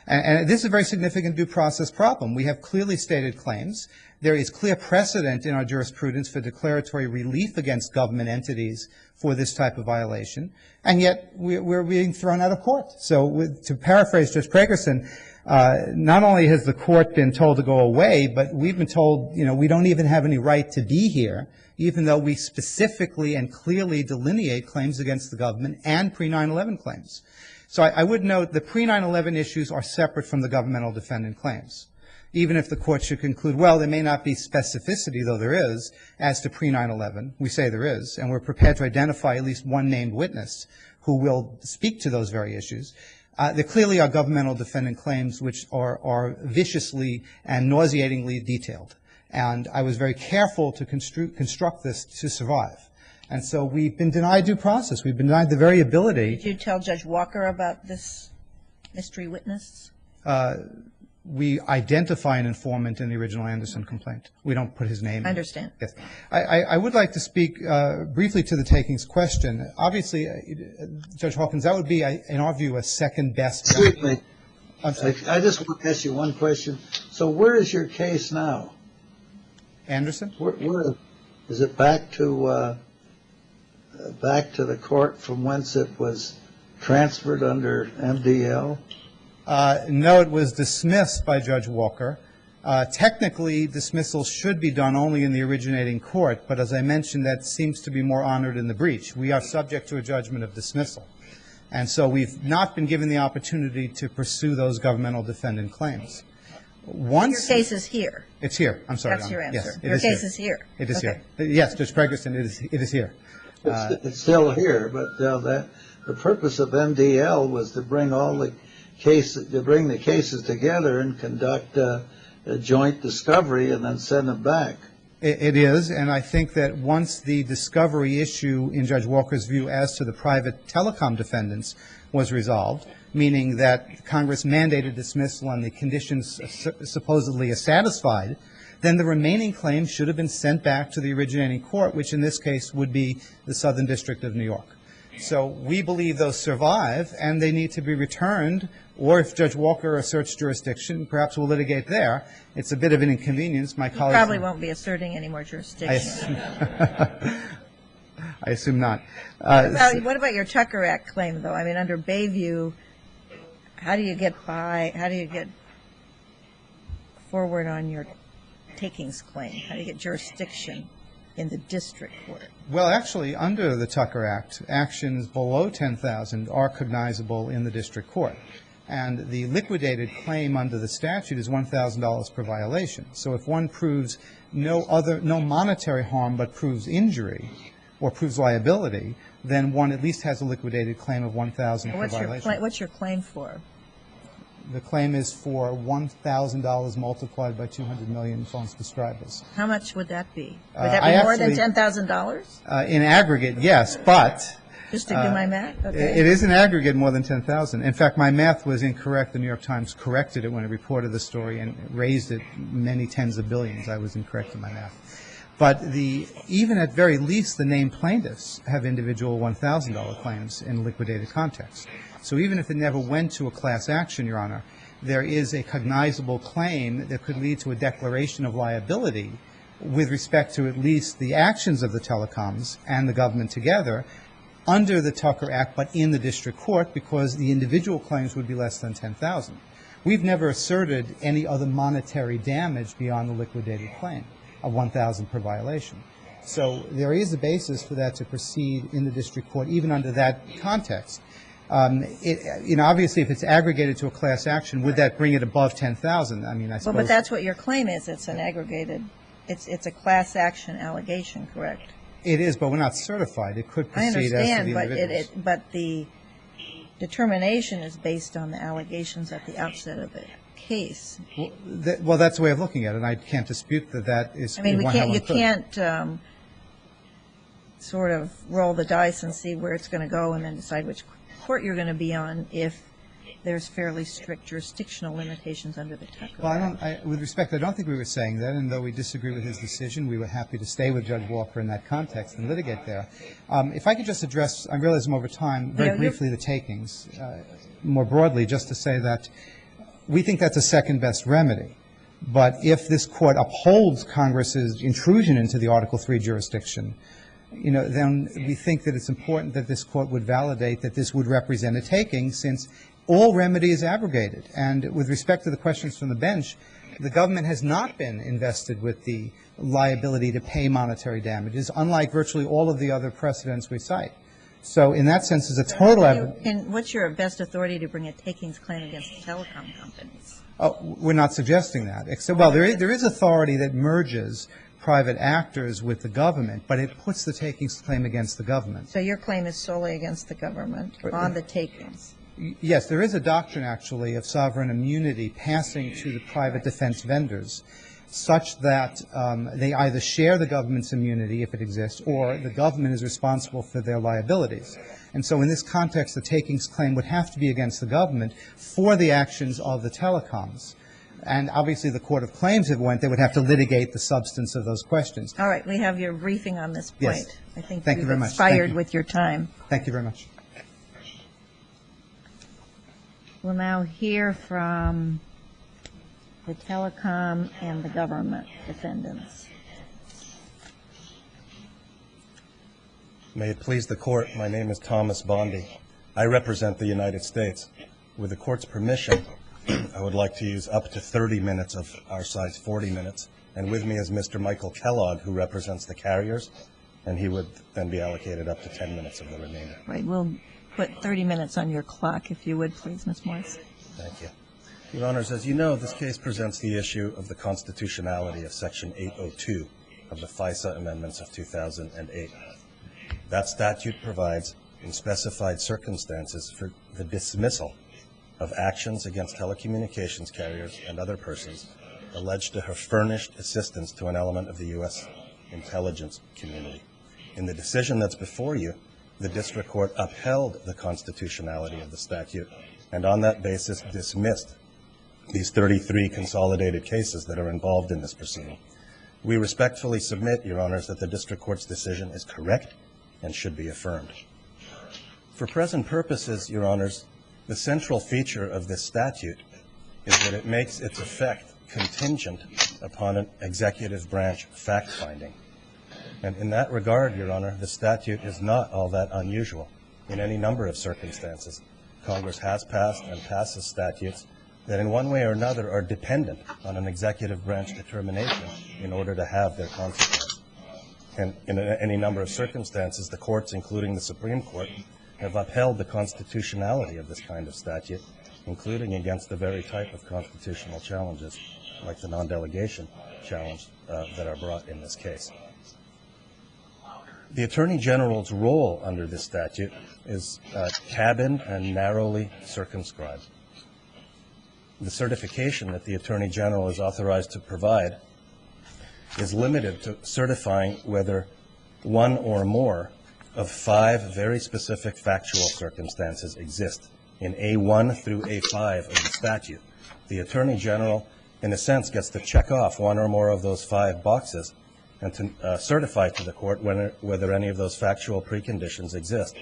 And this is a very significant due process problem. We have clearly stated claims. There is clear precedent in our jurisprudence for declaratory relief against government entities for this type of violation, and yet we're being thrown out of court. So to paraphrase Judge Pregerson, not only has the court been told to go away, but we've been told, you know, we don't even have any right to be here, even though we specifically and clearly delineate claims against the government and pre-9/11 claims. So I would note the pre-9/11 issues are separate from the governmental defendant claims. Even if the court should conclude, well, there may not be specificity, though there is, as to pre-9/11, we say there is, and we're prepared to identify at least one named witness who will speak to those very issues. There clearly are governmental defendant claims which are viciously and nauseatingly detailed. And I was very careful to construct this to survive. And so we've been denied due process. We've been denied the very ability. Did you tell Judge Walker about this mystery witness? We identify an informant in the original Anderson complaint. We don't put his name. I understand. Yes. I would like to speak briefly to the takings question. Obviously, Judge Hawkins, that would be, in our view, a second best. Excuse me. I'm sorry. I just want to ask you one question. So where is your case now? Anderson? Where is it back to the court from whence it was transferred under MDL? No, it was dismissed by Judge Walker. Technically, dismissal should be done only in the originating court, but as I mentioned, that seems to be more honored in the breach. We are subject to a judgment of dismissal. And so we've not been given the opportunity to pursue those governmental defendant claims. Once Your case is here. It's here. I'm sorry. That's your answer. Yes, Your case is here. It is Okay. here. Yes, Judge Preggerson, it is here. It's still here, but the purpose of MDL was to bring all the cases together and conduct a joint discovery and then send them back. It is, and I think that once the discovery issue, in Judge Walker's view, as to the private telecom defendants was resolved, meaning that Congress mandated dismissal and the conditions supposedly are satisfied, then the remaining claims should have been sent back to the originating court, which in this case would be the Southern District of New York. So we believe those survive, and they need to be returned, or if Judge Walker asserts jurisdiction, perhaps we'll litigate there. It's a bit of an inconvenience. My colleagues Probably won't be asserting any more jurisdiction. I assume not. What about your Tucker Act claim, though? I mean, under Bayview, how do you get forward on your takings claim? How do you get jurisdiction in the district court? Well, actually, under the Tucker Act, actions below $10,000 are cognizable in the district court. And the liquidated claim under the statute is $1,000 per violation. So if one proves no monetary harm but proves injury or proves liability, then one at least has a liquidated claim of $1,000 per violation. What's your claim for? The claim is for $1,000 multiplied by 200 million phone subscribers. How much would that be? Would that be more than $10,000? In aggregate, yes, but just to do my math? Okay. It is in aggregate more than 10,000. In fact, my math was incorrect. The New York Times corrected it when it reported the story and raised it many tens of billions. I was incorrect in my math. But even at very least, the named plaintiffs have individual $1,000 claims in liquidated context. So even if it never went to a class action, Your Honor, there is a cognizable claim that could lead to a declaration of liability with respect to at least the actions of the telecoms and the government together under the Tucker Act, but in the district court, because the individual claims would be less than $10,000. We've never asserted any other monetary damage beyond the liquidated claim of $1,000 per violation. So there is a basis for that to proceed in the district court, even under that context. Obviously, if it's aggregated to a class action, would that bring it above $10,000? I mean, I suppose. Well, but that's what your claim is. It's an aggregated, it's a class action allegation, correct? It is, but we're not certified. It could I proceed as to the understand, individuals. but the determination is based on the allegations at the outset of the case. Well, that's the way of looking at it, and I can't dispute that that is. I mean, you can't sort of roll the dice and see where it's going to go and then decide which court you're going to be on if there's fairly strict jurisdictional limitations under the Tucker Act. Well, with respect, I don't think we were saying that, and though we disagree with his decision, we were happy to stay with Judge Walker in that context and litigate there. If I could just address, I realize I'm over time, very briefly the takings, more broadly, just to say that we think that's a second-best remedy. But if this Court upholds Congress's intrusion into the Article III jurisdiction, then we think that it's important that this Court would validate that this would represent a taking, since all remedy is abrogated. And with respect to the questions from the bench, the government has not been invested with the liability to pay monetary damages, unlike virtually all of the other precedents we cite. So in that sense, it's a total And what's your best authority to bring a takings claim against the telecom companies? Oh, we're not suggesting that. Except, well, there is authority that merges private actors with the government, but it puts the takings claim against the government. So your claim is solely against the government on the takings? Yes, there is a doctrine, actually, of sovereign immunity passing to the private defense vendors, such that they either share the government's immunity, if it exists, or the government is responsible for their liabilities. And so in this context, the takings claim would have to be against the government for the actions of the telecoms. And obviously the Court of Claims, if it went, they would have to litigate the substance of those questions. All right. We have your briefing on this point. Yes. I think Thank you very much. Expired with your time. Thank you very much. We'll now hear from the telecom and the government defendants. May it please the Court, my name is Thomas Bondi. I represent the United States. With the Court's permission, I would like to use up to 30 minutes of our side's 40 minutes. And with me is Mr. Michael Kellogg, who represents the carriers, and he would then be allocated up to 10 minutes of the remainder. Right. We'll put 30 minutes on your clock, if you would, please, Ms. Morris. Thank you. Your Honors, as you know, this case presents the issue of the constitutionality of Section 802 of the FISA Amendments of 2008. That statute provides, in specified circumstances, for the dismissal of actions against telecommunications carriers and other persons alleged to have furnished assistance to an element of the U.S. intelligence community. In the decision that's before you, the District Court upheld the constitutionality of the statute and on that basis dismissed these 33 consolidated cases that are involved in this proceeding. We respectfully submit, Your Honors, that the District Court's decision is correct and should be affirmed. For present purposes, Your Honors, the central feature of this statute is that it makes its effect contingent upon an executive branch fact-finding. And in that regard, Your Honor, the statute is not all that unusual. In any number of circumstances, Congress has passed and passes statutes that in one way or another are dependent on an executive branch determination in order to have their consequence. And in any number of circumstances, the courts, including the Supreme Court, have upheld the constitutionality of this kind of statute, including against the very type of constitutional challenges, like the non-delegation challenge that are brought in this case. The Attorney General's role under this statute is cabined and narrowly circumscribed. The certification that the Attorney General is authorized to provide is limited to certifying whether one or more of 5 very specific factual circumstances exist in A1 through A5 of the statute. The Attorney General, in a sense, gets to check off one or more of those 5 boxes, and to certify to the court whether any of those factual preconditions exist.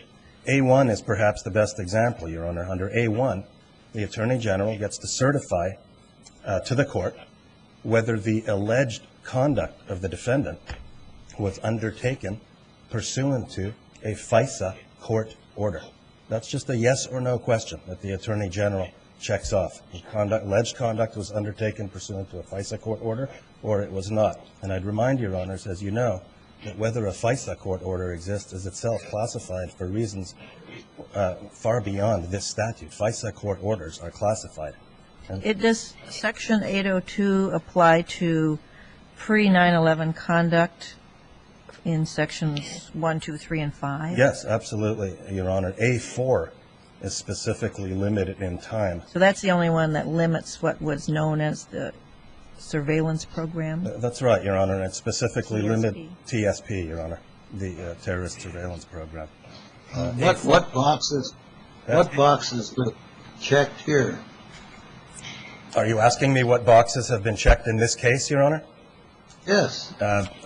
A1 is perhaps the best example, Your Honor. Under A1, the Attorney General gets to certify to the court whether the alleged conduct of the defendant was undertaken pursuant to a FISA court order. That's just a yes or no question that the Attorney General checks off. Alleged conduct was undertaken pursuant to a FISA court order, or it was not. And I'd remind Your Honors, as you know, that whether a FISA court order exists is itself classified for reasons far beyond this statute. FISA court orders are classified. Does Section 802 apply to pre-9/11 conduct in Sections 1, 2, 3, and 5? Yes, absolutely, Your Honor. A4 is specifically limited in time. So that's the only one that limits what was known as the surveillance program? That's right, Your Honor, and it specifically limits TSP, Your Honor, the terrorist surveillance program. What boxes were checked here? Are you asking me what boxes have been checked in this case, Your Honor? Yes.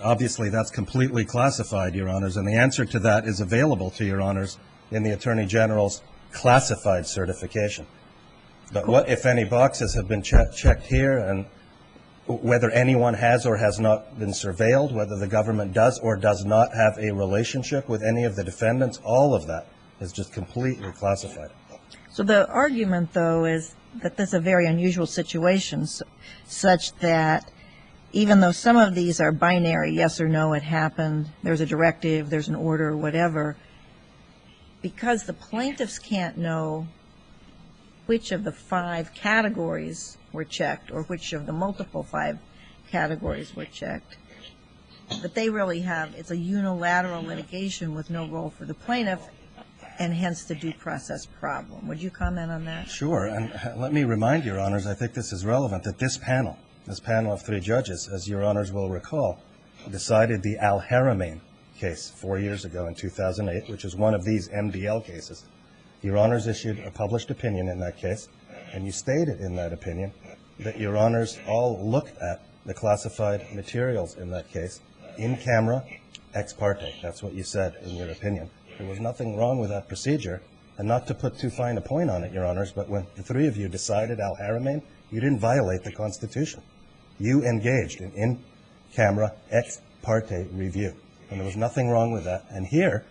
Obviously, that's completely classified, Your Honors, and the answer to that is available to Your Honors in the Attorney General's classified certification. But what, if any, boxes have been checked here, and whether anyone has or has not been surveilled, whether the government does or does not have a relationship with any of the defendants, all of that is just completely classified. So the argument, though, is that this is a very unusual situation, such that even though some of these are binary, yes or no, it happened, there's a directive, there's an order, whatever, because the plaintiffs can't know which of the 5 categories were checked or which of the multiple 5 categories were checked, that they really have, it's a unilateral litigation with no role for the plaintiff, and hence the due process problem. Would you comment on that? Sure, and let me remind Your Honors, I think this is relevant, that this panel of 3 judges, as Your Honors will recall, decided the Al-Haramain case 4 years ago in 2008, which is one of these MDL cases. Your Honors issued a published opinion in that case, and you stated in that opinion that Your Honors all looked at the classified materials in that case in camera, ex parte. That's what you said in your opinion. There was nothing wrong with that procedure, and not to put too fine a point on it, Your Honors, but when the 3 of you decided Al-Haramain, you didn't violate the Constitution. You engaged in in-camera, ex parte review, and there was nothing wrong with that. And here,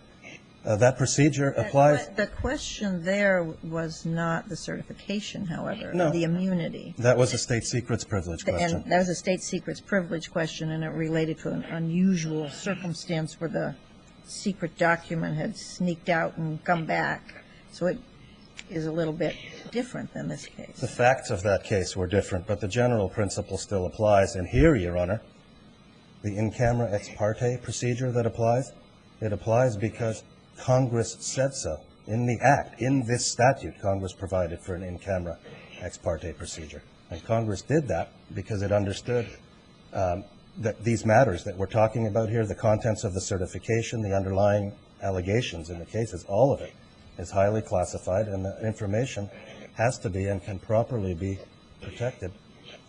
that procedure applies. The question there was not the certification, however, No. the immunity. That was a state secrets privilege question. And that was a state secrets privilege question, and it related to an unusual circumstance where the secret document had sneaked out and come back. So it is a little bit different than this case. The facts of that case were different, but the general principle still applies. And here, Your Honor, the in-camera ex parte procedure that applies, it applies because Congress said so. In the Act, in this statute, Congress provided for an in-camera ex parte procedure. And Congress did that because it understood that these matters that we're talking about here, the contents of the certification, the underlying allegations in the cases, all of it is highly classified, and the information has to be and can properly be protected.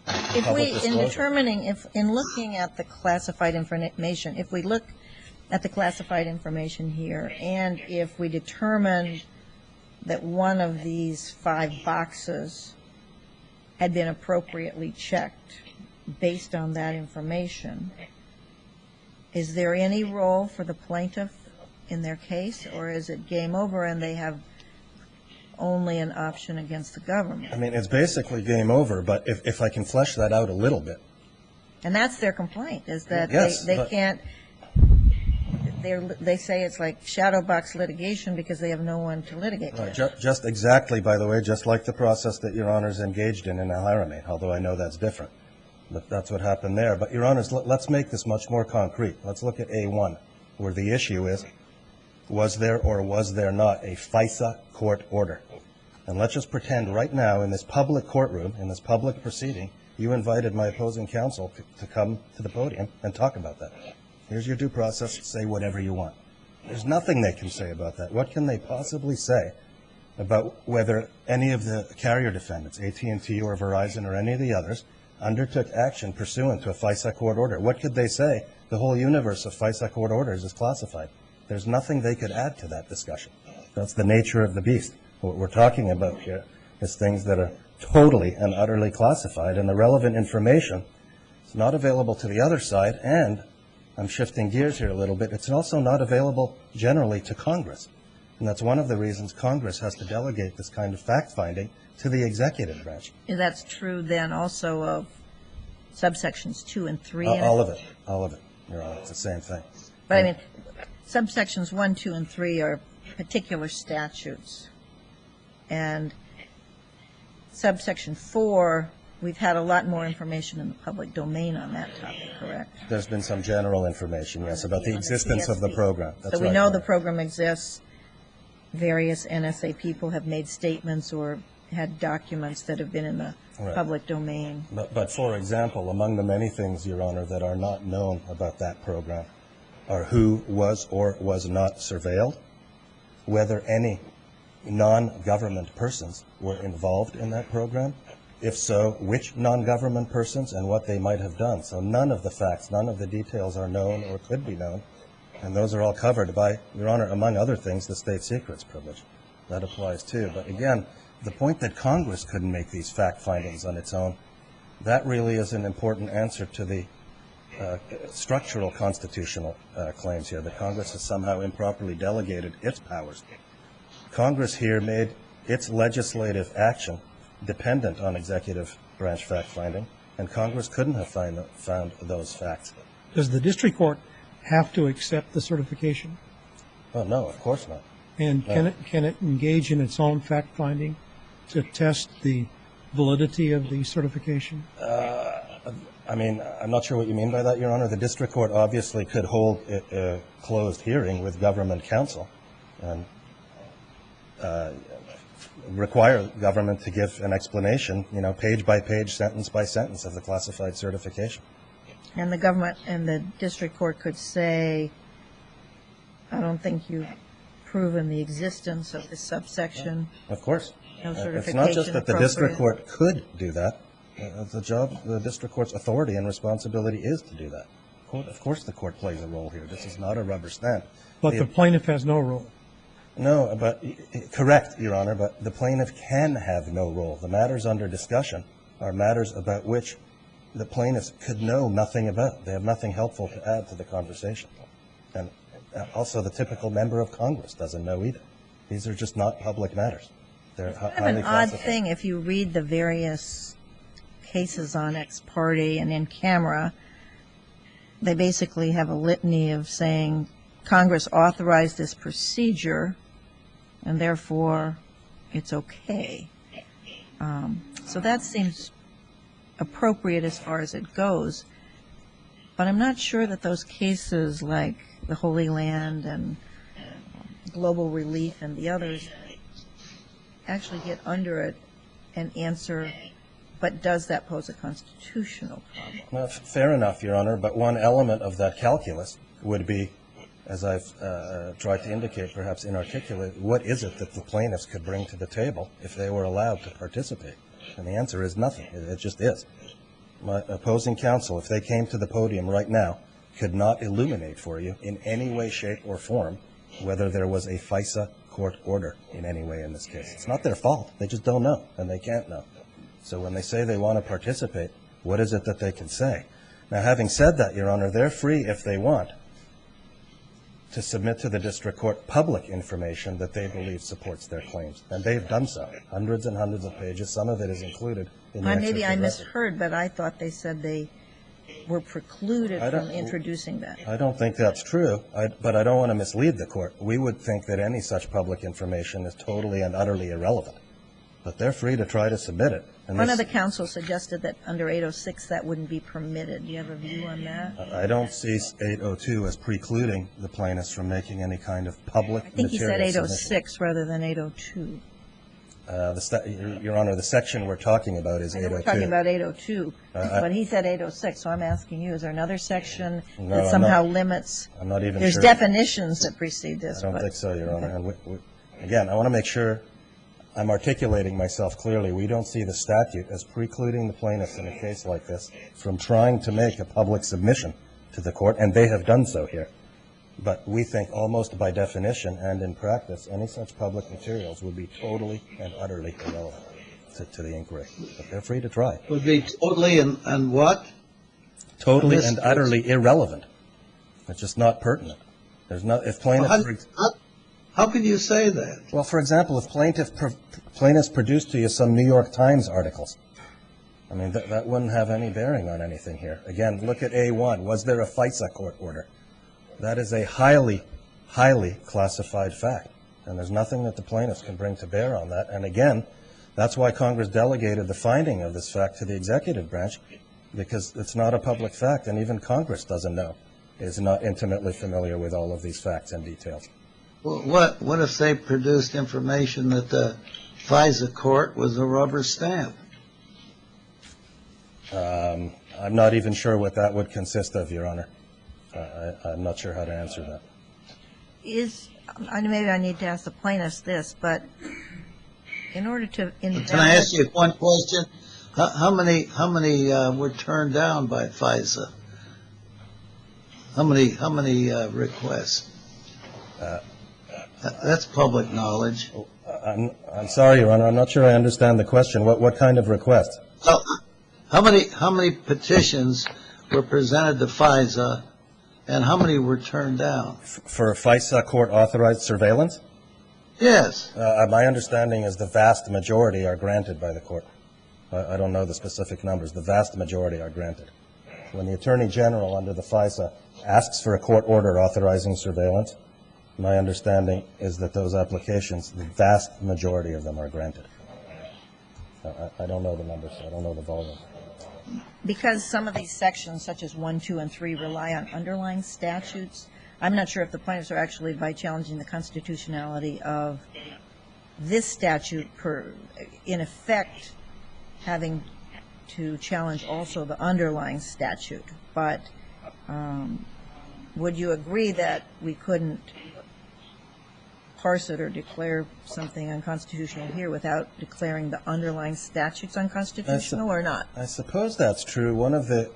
If we, in determining, in looking at the classified information, if we look at the classified information here, and if we determined that one of these 5 boxes had been appropriately checked based on that information, is there any role for the plaintiff in their case, or is it game over and they have only an option against the government? I mean, it's basically game over, but if I can flesh that out a little bit. And that's their complaint, is that Yes, they but can't, they say it's like shadow box litigation because they have no one to litigate with. Just exactly, by the way, just like the process that Your Honors engaged in Al-Haramain, although I know that's different. But that's what happened there. But, Your Honors, let's make this much more concrete. Let's look at A1, where the issue is, was there or was there not a FISA court order? And let's just pretend right now in this public courtroom, in this public proceeding, you invited my opposing counsel to come to the podium and talk about that. Here's your due process. Say whatever you want. There's nothing they can say about that. What can they possibly say about whether any of the carrier defendants, AT&T or Verizon or any of the others, undertook action pursuant to a FISA court order? What could they say The whole universe of FISA court orders is classified. There's nothing they could add to that discussion. That's the nature of the beast. What we're talking about here is things that are totally and utterly classified, and the relevant information is not available to the other side, and I'm shifting gears here a little bit, it's also not available generally to Congress. And that's one of the reasons Congress has to delegate this kind of fact-finding to the executive branch. And that's true then also of subsections 2 and 3? All of it, Your Honor, it's the same thing. But I mean, subsections 1, 2, and 3 are particular statutes. And subsection 4, we've had a lot more information in the public domain on that topic, correct? There's been some general information, yes, about the existence of the program. That's so we right, know Your the Honor. program exists. Various NSA people have made statements or had documents that have been in the Right. public domain. But for example, among the many things, Your Honor, that are not known about that program are who was or was not surveilled, whether any non-government persons were involved in that program, if so, which non-government persons and what they might have done. So none of the facts, none of the details are known or could be known, and those are all covered by, Your Honor, among other things, the state secrets privilege. That applies too. But again, the point that Congress couldn't make these fact findings on its own, that really is an important answer to the structural constitutional claims here, that Congress has somehow improperly delegated its powers. Congress here made its legislative action dependent on executive branch fact-finding, and Congress couldn't have found those facts. Does the district court have to accept the certification? Oh, no, of course not. And can it engage in its own fact-finding to test the validity of the certification? I mean, I'm not sure what you mean by that, Your Honor. The district court obviously could hold a closed hearing with government counsel and require government to give an explanation, you know, page by page, sentence by sentence of the classified certification. And the government and the district court could say, I don't think you've proven the existence of this subsection. Of course. No It's not just certification that the district appropriate. court could do that. The district court's authority and responsibility is to do that. Of course the court plays a role here. This is not a rubber stamp. But the plaintiff has no role. No, but correct, Your Honor, but the plaintiff can have no role. The matters under discussion are matters about which the plaintiffs could know nothing about. They have nothing helpful to add to the conversation. And also the typical member of Congress doesn't know either. These are just not public matters. They're Kind of highly an odd classified. thing if you read the various cases on ex parte and in camera, they basically have a litany of saying Congress authorized this procedure and therefore it's okay. So that seems appropriate as far as it goes. But I'm not sure that those cases like the Holy Land and Global Relief and the others actually get under it and answer, but does that pose a constitutional problem? Well, fair enough, Your Honor, but one element of that calculus would be, as I've tried to indicate, perhaps inarticulate, what is it that the plaintiffs could bring to the table if they were allowed to participate? And the answer is nothing. It just is. My opposing counsel, if they came to the podium right now, could not illuminate for you in any way, shape, or form whether there was a FISA court order in any way in this case. It's not their fault. They just don't know, and they can't know. So when they say they want to participate, what is it that they can say? Now, having said that, Your Honor, they're free, if they want, to submit to the district court public information that they believe supports their claims. And they've done so. Hundreds and hundreds of pages. Some of it is included in the Maybe I excerpt of record. misheard, but I thought they said they were precluded I don't- from introducing that. I don't think that's true, but I don't want to mislead the court. We would think that any such public information is totally and utterly irrelevant. But they're free to try to submit it. And One of this- the counsels suggested that under 806 that wouldn't be permitted. Do you have a view on that? I don't see 802 as precluding the plaintiffs from making any kind of public I think he material said submission. 806 rather than 802. Your Honor, the section we're talking about is I know 802. we're talking about 802, I- but he said 806, so I'm asking you, is there another section No, that I'm somehow not- limits? I'm not even There's sure. definitions that precede this. I don't but- think so, Your Honor. And again, I want to make sure I'm articulating myself clearly. We don't see the statute as precluding the plaintiffs in a case like this from trying to make a public submission to the court, and they have done so here. But we think almost by definition and in practice, any such public materials would be totally and utterly irrelevant to the inquiry. But they're free to try. Would be totally and what? Totally and utterly irrelevant. It's just not pertinent. There's not, if plaintiffs... How can you say that? Well, for example, if plaintiffs produced to you some New York Times articles, I mean, that wouldn't have any bearing on anything here. Again, look at A1. Was there a FISA court order? That is a highly, highly classified fact. And there's nothing that the plaintiffs can bring to bear on that. And again, that's why Congress delegated the finding of this fact to the executive branch, because it's not a public fact, and even Congress doesn't know, is not intimately familiar with all of these facts and details. Well, what if they produced information that the FISA court was a rubber stamp? I'm not even sure what that would consist of, Your Honor. I'm not sure how to answer that. Maybe I need to ask the plaintiffs this, but in order to... Can I ask you one question? How many were turned down by FISA? How many requests? That's public knowledge. I'm sorry, Your Honor. I'm not sure I understand the question. What kind of request? Well, how many petitions were presented to FISA, and how many were turned down? For FISA court-authorized surveillance? Yes. My understanding is the vast majority are granted by the court. I don't know the specific numbers. The vast majority are granted. When the Attorney General under the FISA asks for a court order authorizing surveillance, my understanding is that those applications, the vast majority of them are granted. I don't know the numbers. I don't know the volume. Because some of these sections, such as 1, 2, and 3, rely on underlying statutes, I'm not sure if the plaintiffs are actually, by challenging the constitutionality of this statute, in effect, having to challenge also the underlying statute. But would you agree that we couldn't parse it or declare something unconstitutional here without declaring the underlying statutes unconstitutional or not? I suppose that's true. One of the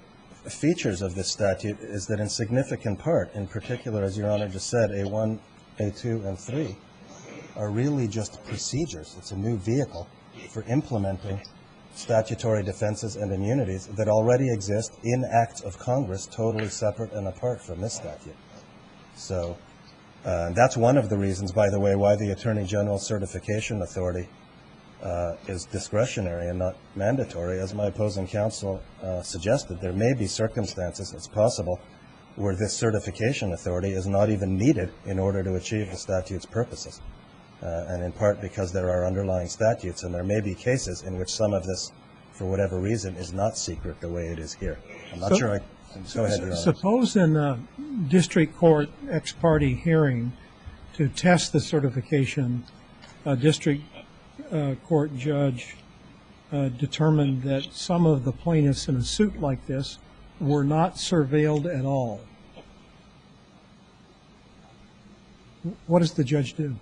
features of this statute is that in significant part, in particular, as Your Honor just said, A1, A2, and 3 are really just procedures. It's a new vehicle for implementing statutory defenses and immunities that already exist in acts of Congress, totally separate and apart from this statute. So that's one of the reasons, by the way, why the Attorney General Certification Authority is discretionary and not mandatory. As my opposing counsel suggested, there may be circumstances, it's possible, where this certification authority is not even needed in order to achieve the statute's purposes. And in part because there are underlying statutes, and there may be cases in which some of this, for whatever reason, is not secret the way it is here. I'm not sure I can go ahead, Your Honor. Suppose in a district court ex parte hearing to test the certification, a district court judge determined that some of the plaintiffs in a suit like this were not surveilled at all. What does the judge do?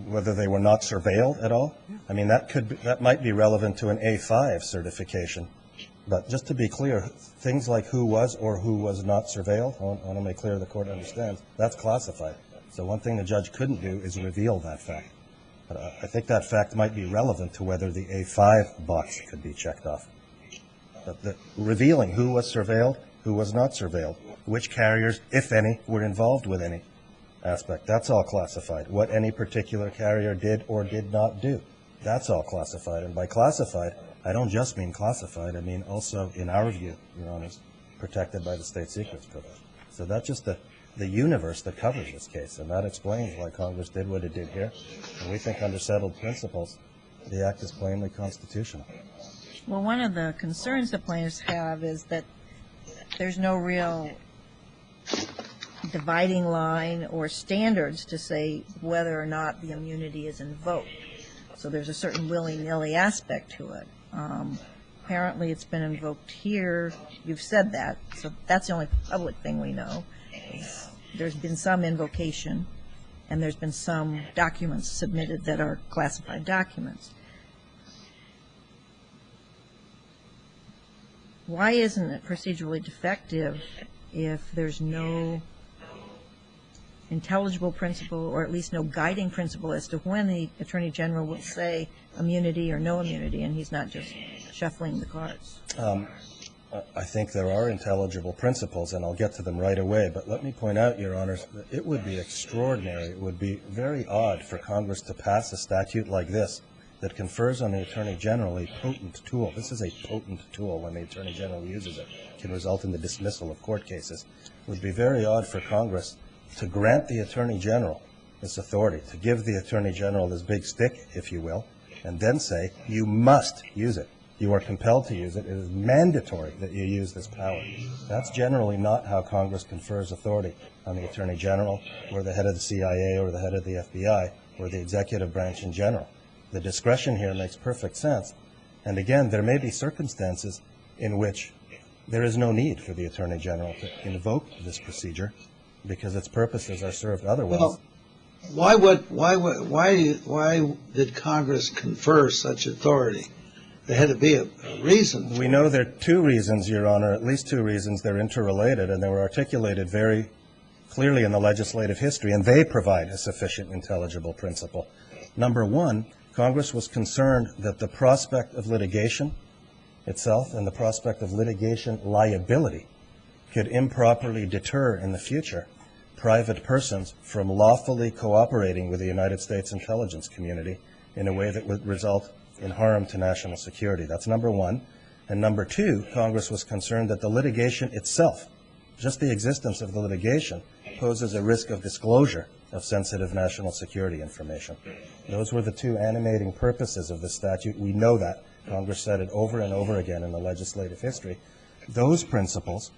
Whether they were not surveilled at all? I mean, that might be relevant to an A5 certification. But just to be clear, things like who was or who was not surveilled, I want to make clear the court understands, that's classified. So one thing the judge couldn't do is reveal that fact. But I think that fact might be relevant to whether the A5 box could be checked off. But revealing who was surveilled, who was not surveilled, which carriers, if any, were involved with any aspect, that's all classified. What any particular carrier did or did not do, that's all classified. And by classified, I don't just mean classified, I mean also, in our view, Your Honors, protected by the state secrets privilege. So that's just the universe that covers this case, and that explains why Congress did what it did here. And we think under settled principles, the act is plainly constitutional. Well, one of the concerns the plaintiffs have is that there's no real dividing line or standards to say whether or not the immunity is invoked. So there's a certain willy-nilly aspect to it. Apparently it's been invoked here. You've said that. So that's the only public thing we know. There's been some invocation, and there's been some documents submitted that are classified documents. why isn't it procedurally defective if there's no intelligible principle, or at least no guiding principle as to when the Attorney General will say immunity or no immunity, and he's not just shuffling the cards? I think there are intelligible principles, and I'll get to them right away. But let me point out, Your Honors, that it would be extraordinary, it would be very odd for Congress to pass a statute like this that confers on the Attorney General a potent tool. This is a potent tool when the Attorney General uses it. It can result in the dismissal of court cases. It would be very odd for Congress to grant the Attorney General this authority, to give the Attorney General this big stick, if you will, and then say, you must use it. You are compelled to use it. It is mandatory that you use this power. That's generally not how Congress confers authority on the Attorney General or the head of the CIA or the head of the FBI or the executive branch in general. The discretion here makes perfect sense. And again, there may be circumstances in which there is no need for the Attorney General to invoke this procedure because its purposes are served otherwise. Well, why did Congress confer such authority? There had to be a reason. We know there are two reasons, Your Honor, at least two reasons. They're interrelated, and they were articulated very clearly in the legislative history, and they provide a sufficient intelligible principle. Number one, Congress was concerned that the prospect of litigation itself and the prospect of litigation liability could improperly deter in the future private persons from lawfully cooperating with the United States intelligence community in a way that would result in harm to national security. That's number one. And number two, Congress was concerned that the litigation itself, just the existence of the litigation, poses a risk of disclosure of sensitive national security information. Those were the two animating purposes of the statute. We know that. Congress said it over and over again in the legislative history. Those principles,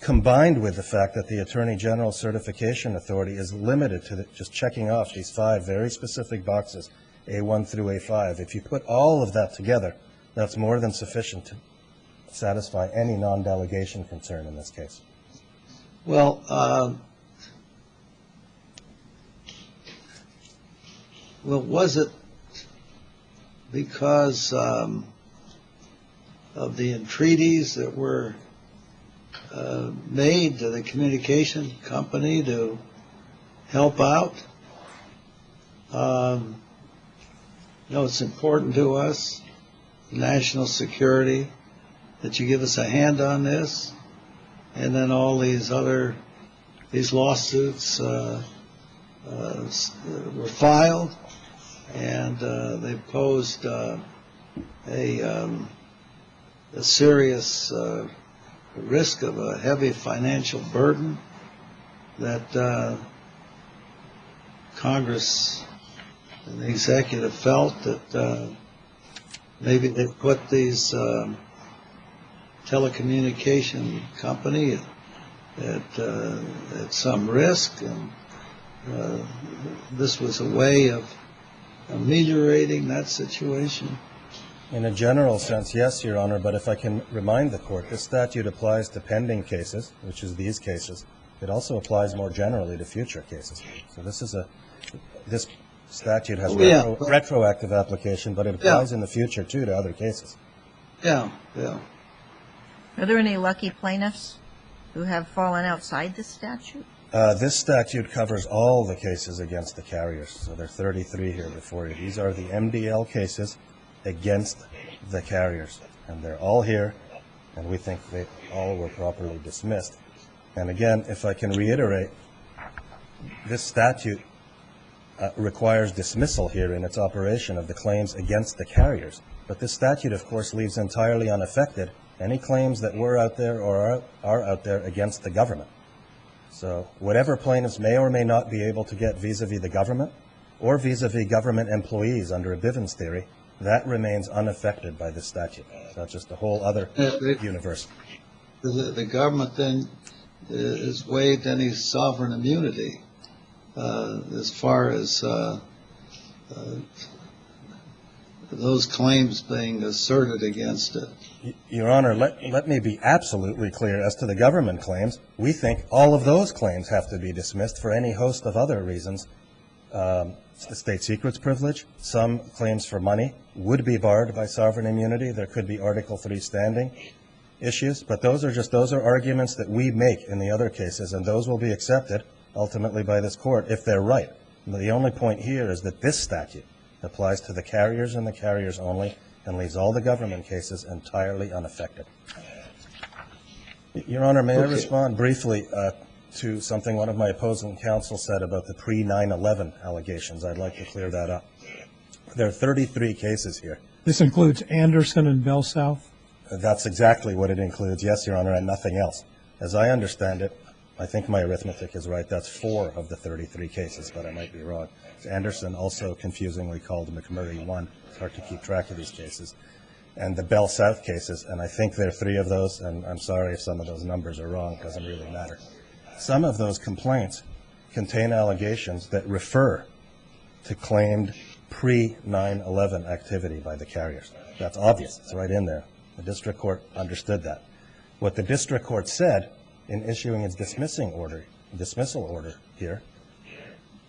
combined with the fact that the Attorney General's certification authority is limited to just checking off these 5 very specific boxes, A1 through A5. If you put all of that together, that's more than sufficient to satisfy any non-delegation concern in this case. Well, was it because of the entreaties that were made to the communication company to help out? It's important to us, national security, that you give us a hand on this. And then all these lawsuits were filed, and they posed a serious risk of a heavy financial burden that Congress and the executive felt that maybe they put these telecommunication company at some risk, and this was a way of ameliorating that situation. In a general sense, yes, Your Honor, but if I can remind the Court, this statute applies to pending cases, which is these cases. It also applies more generally to future cases. So this statute has retroactive application, but it applies in the future, too, to other cases. Yeah. Are there any lucky plaintiffs who have fallen outside this statute? This statute covers all the cases against the carriers, so there are 33 here before you. These are the MDL cases against the carriers, and they're all here, and we think they all were properly dismissed. And again, if I can reiterate, this statute requires dismissal here in its operation of the claims against the carriers. But this statute, of course, leaves entirely unaffected any claims that were out there or are out there against the government. So whatever plaintiffs may or may not be able to get vis-a-vis the government or vis-a-vis government employees under a Bivens theory, that remains unaffected by this statute. That's just a whole other universe. The government then has waived any sovereign immunity as far as those claims being asserted against it. Your Honor, let me be absolutely clear. As to the government claims, we think all of those claims have to be dismissed for any host of other reasons. The state secrets privilege, some claims for money would be barred by sovereign immunity. There could be Article 3 standing. issues, but those are arguments that we make in the other cases, and those will be accepted ultimately by this court if they're right. The only point here is that this statute applies to the carriers and the carriers only and leaves all the government cases entirely unaffected. Your Honor, may I respond briefly to something one of my opposing counsel said about the pre-9/11 allegations? I'd like to clear that up. There are 33 cases here. This includes Anderson and Bell South? That's exactly what it includes, yes, Your Honor, and nothing else. As I understand it, I think my arithmetic is right. That's 4 of the 33 cases, but I might be wrong. Anderson, also confusingly called McMurray 1. It's hard to keep track of these cases. And the Bell South cases, and I think there are 3 of those, and I'm sorry if some of those numbers are wrong. It doesn't really matter. Some of those complaints contain allegations that refer to claimed pre-9/11 activity by the carriers. That's obvious. It's right in there. The district court understood that. What the district court said in issuing its dismissal order here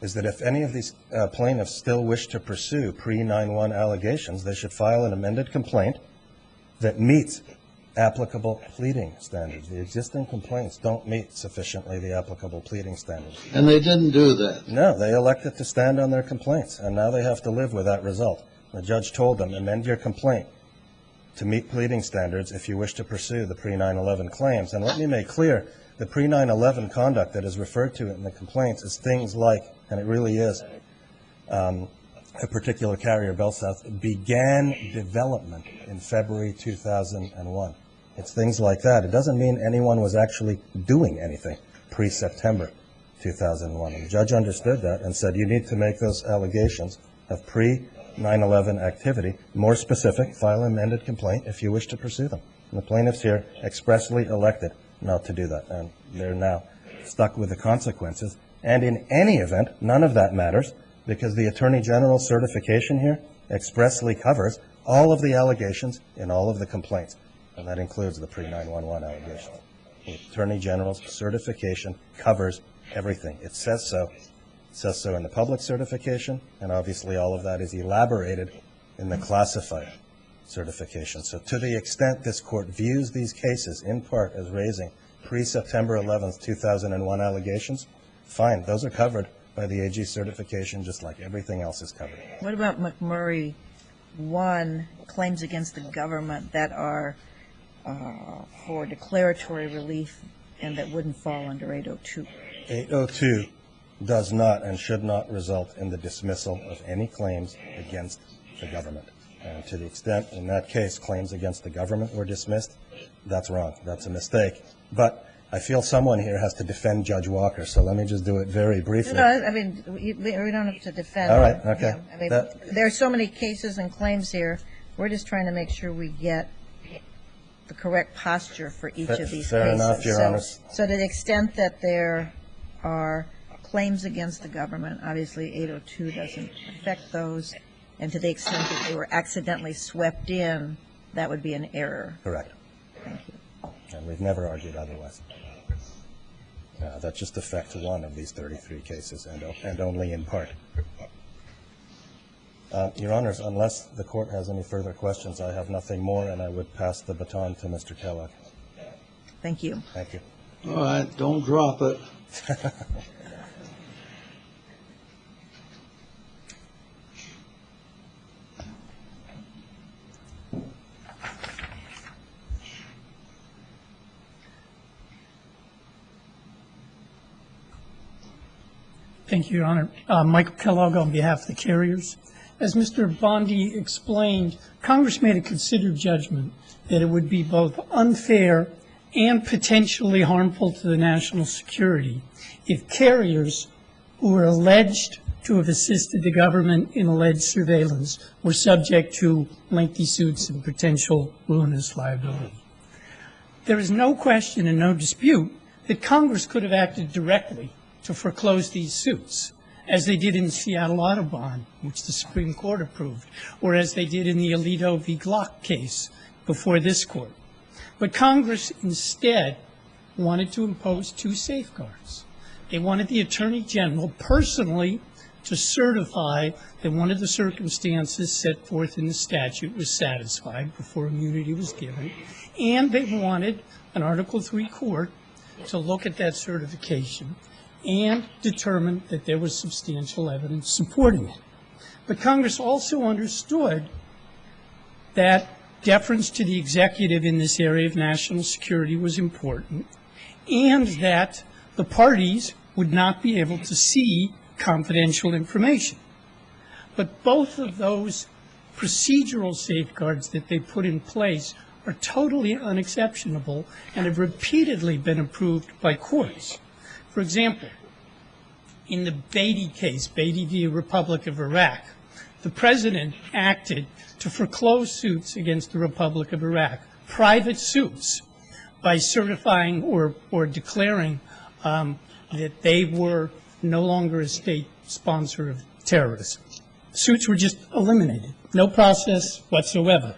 is that if any of these plaintiffs still wish to pursue pre-9/11 allegations, they should file an amended complaint that meets applicable pleading standards. The existing complaints don't meet sufficiently the applicable pleading standards. And they didn't do that. No, they elected to stand on their complaints, and now they have to live with that result. The judge told them, amend your complaint to meet pleading standards if you wish to pursue the pre-9/11 claims. And let me make clear, the pre-9/11 conduct that is referred to in the complaints is things like, and it really is, a particular carrier, Bell South, began development in February 2001. It's things like that. It doesn't mean anyone was actually doing anything pre-September 2001. And the judge understood that and said, you need to make those allegations of pre-9/11 activity more specific, file an amended complaint if you wish to pursue them. And the plaintiffs here expressly elected not to do that, and they're now stuck with the consequences. And in any event, none of that matters, because the Attorney General's certification here expressly covers all of the allegations in all of the complaints, and that includes the pre-9/11 allegations. The Attorney General's certification covers everything. It says so. It says so in the public certification, and obviously all of that is elaborated in the classified certification. So to the extent this court views these cases in part as raising pre-September 11th, 2001 allegations, fine, those are covered by the AG certification just like everything else is covered. What about McMurray 1 claims against the government that are for declaratory relief and that wouldn't fall under 802? 802 does not and should not result in the dismissal of any claims against the government. And to the extent in that case claims against the government were dismissed, that's wrong. That's a mistake. But I feel someone here has to defend Judge Walker, so let me just do it very briefly. No, I mean, we don't have to defend. All right, okay. Him. I mean, there are so many cases and claims here. We're just trying to make sure we get the correct posture for each of these fair cases. Enough, Your Honor. So to the extent that there are claims against the government, obviously 802 doesn't affect those, and to the extent that they were accidentally swept in, that would be an error. Correct. Thank you. And we've never argued otherwise. That just affects one of these 33 cases, and only in part. Your Honors, unless the Court has any further questions, I have nothing more, and I would pass the baton to Mr. Kellogg. Thank you. Thank you. All right, don't drop it. Thank you, Your Honor. Michael Kellogg on behalf of the carriers. As Mr. Bondi explained, Congress made a considered judgment that it would be both unfair and potentially harmful to the national security if carriers who were alleged to have assisted the government in alleged surveillance were subject to lengthy suits and potential ruinous liability. There is no question and no dispute that Congress could have acted directly to foreclose these suits, as they did in Seattle Audubon, which the Supreme Court approved, or as they did in the Alito v. Glock case before this Court. But Congress instead wanted to impose two safeguards. They wanted the Attorney General personally to certify that one of the circumstances set forth in the statute was satisfied before immunity was given, and they wanted an Article III court to look at that certification and determine that there was substantial evidence supporting it. But Congress also understood that deference to the executive in this area of national security was important, and that the parties would not be able to see confidential information. But both of those procedural safeguards that they put in place are totally unexceptionable and have repeatedly been approved by courts. For example, in the Beatty case, Beatty v. Republic of Iraq, the president acted to foreclose suits against the Republic of Iraq, private suits, by certifying or declaring that they were no longer a state sponsor of terrorism. Suits were just eliminated, no process whatsoever.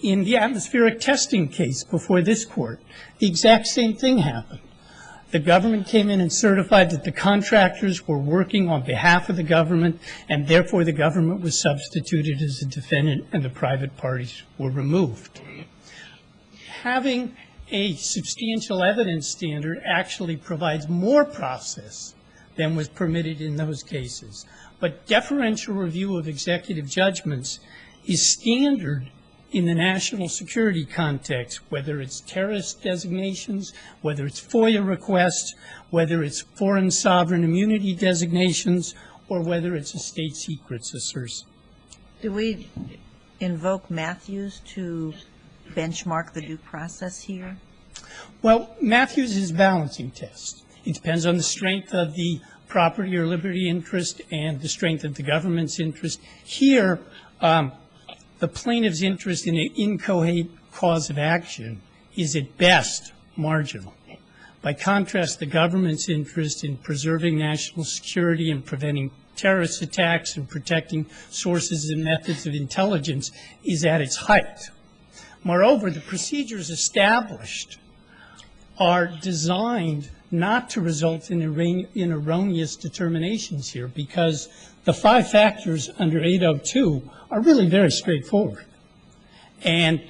In the atmospheric testing case before this court, the exact same thing happened. The government came in and certified that the contractors were working on behalf of the government, and therefore the government was substituted as a defendant and the private parties were removed. Having a substantial evidence standard actually provides more process than was permitted in those cases. But deferential review of executive judgments is standard in the national security context, whether it's terrorist designations, whether it's FOIA requests, whether it's foreign sovereign immunity designations, or whether it's a state secrets assertion. Do we invoke Matthews to benchmark the due process here? Well, Matthews is a balancing test. It depends on the strength of the property or liberty interest and the strength of the government's interest. Here, the plaintiff's interest in an inchoate cause of action is at best marginal. By contrast, the government's interest in preserving national security and preventing terrorist attacks and protecting sources and methods of intelligence is at its height. Moreover, the procedures established are designed not to result in erroneous determinations here, because the 5 factors under 802 are really very straightforward. And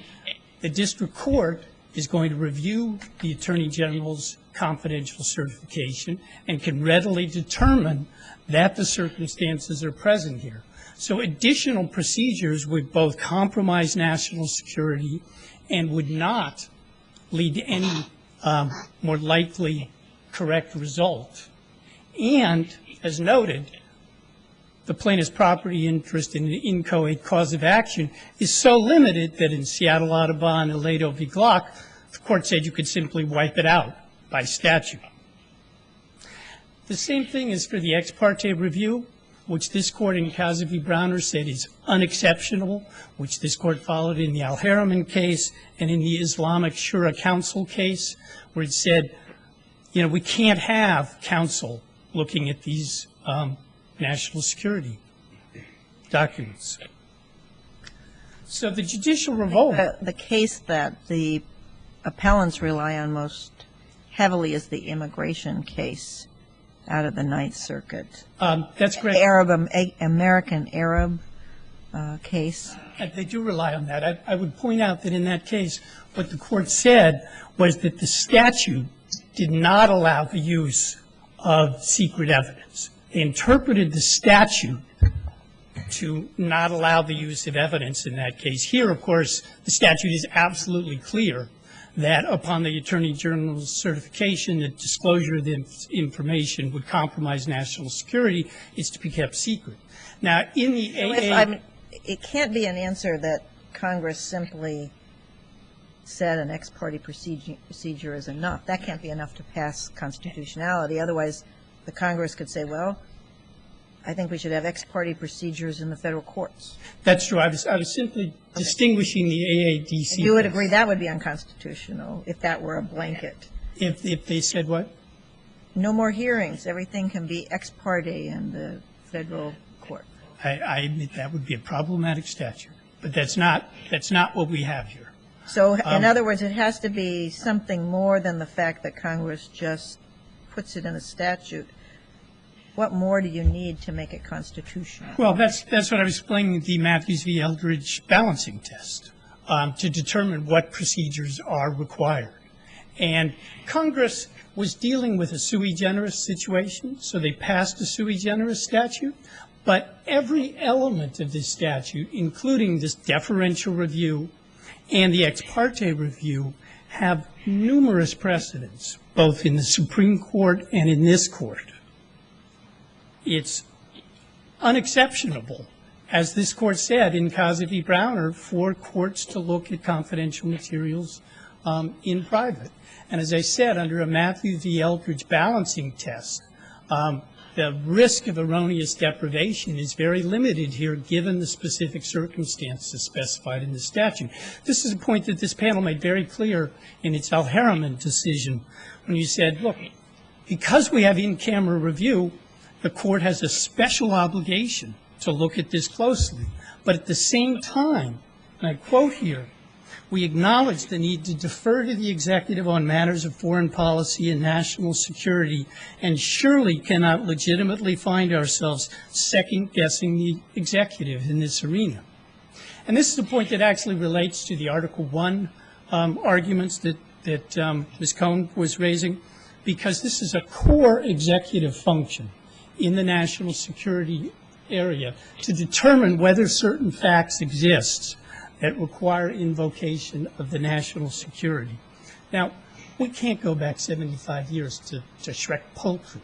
the district court is going to review the Attorney General's confidential certification and can readily determine that the circumstances are present here. So additional procedures would both compromise national security and would not lead to any more likely correct result. And, as noted, the plaintiff's property interest in an inchoate cause of action is so limited that in Seattle Audubon and Aledo v. Glock, the court said you could simply wipe it out by statute. The same thing is for the ex parte review, which this court in Kaza v. Browner said is unexceptional, which this court followed in the Al-Harriman case and in the Islamic Shura Council case, where it said, you know, we can't have counsel looking at these national security documents. So the judicial revolt. The case that the appellants rely on most heavily is the immigration case out of the Ninth Circuit. That's correct. American Arab case. They do rely on that. I would point out that in that case, what the court said was that the statute did not allow the use of secret evidence. They interpreted the statute to not allow the use of evidence in that case. Here, of course, the statute is absolutely clear that upon the Attorney General's certification that disclosure of the information would compromise national security is to be kept secret. Now, in the AA... It can't be an answer that Congress simply said an ex parte procedure is enough. That can't be enough to pass constitutionality. Otherwise, the Congress could say, well, I think we should have ex parte procedures in the federal courts. That's true. I was simply distinguishing the AADC. You would agree that would be unconstitutional if that were a blanket. If they said what? No more hearings. Everything can be ex parte in the federal court. I admit that would be a problematic statute, but that's not what we have here. So, in other words, it has to be something more than the fact that Congress just puts it in a statute. What more do you need to make it constitutional? Well, that's what I was explaining, the Matthews v. Eldridge balancing test, to determine what procedures are required. And Congress was dealing with a sui generis situation, so they passed a sui generis statute. But every element of this statute, including this deferential review and the ex parte review, have numerous precedents, both in the Supreme Court and in this court. It's unexceptionable, as this court said in Casa v. Browner, for courts to look at confidential materials in private. And as I said, under a Matthews v. Eldridge balancing test, the risk of erroneous deprivation is very limited here, given the specific circumstances specified in the statute. This is a point that this panel made very clear in its Al-Harriman decision, when you said, look, because we have in-camera review, the court has a special obligation to look at this closely. But at the same time, and I quote here, we acknowledge the need to defer to the executive on matters of foreign policy and national security, and surely cannot legitimately find ourselves second-guessing the executive in this arena. And this is a point that actually relates to the Article I arguments that Ms. Cohn was raising, because this is a core executive function in the national security area to determine whether certain facts exist that require invocation of the national security. Now, we can't go back 75 years to Shrek Poultry.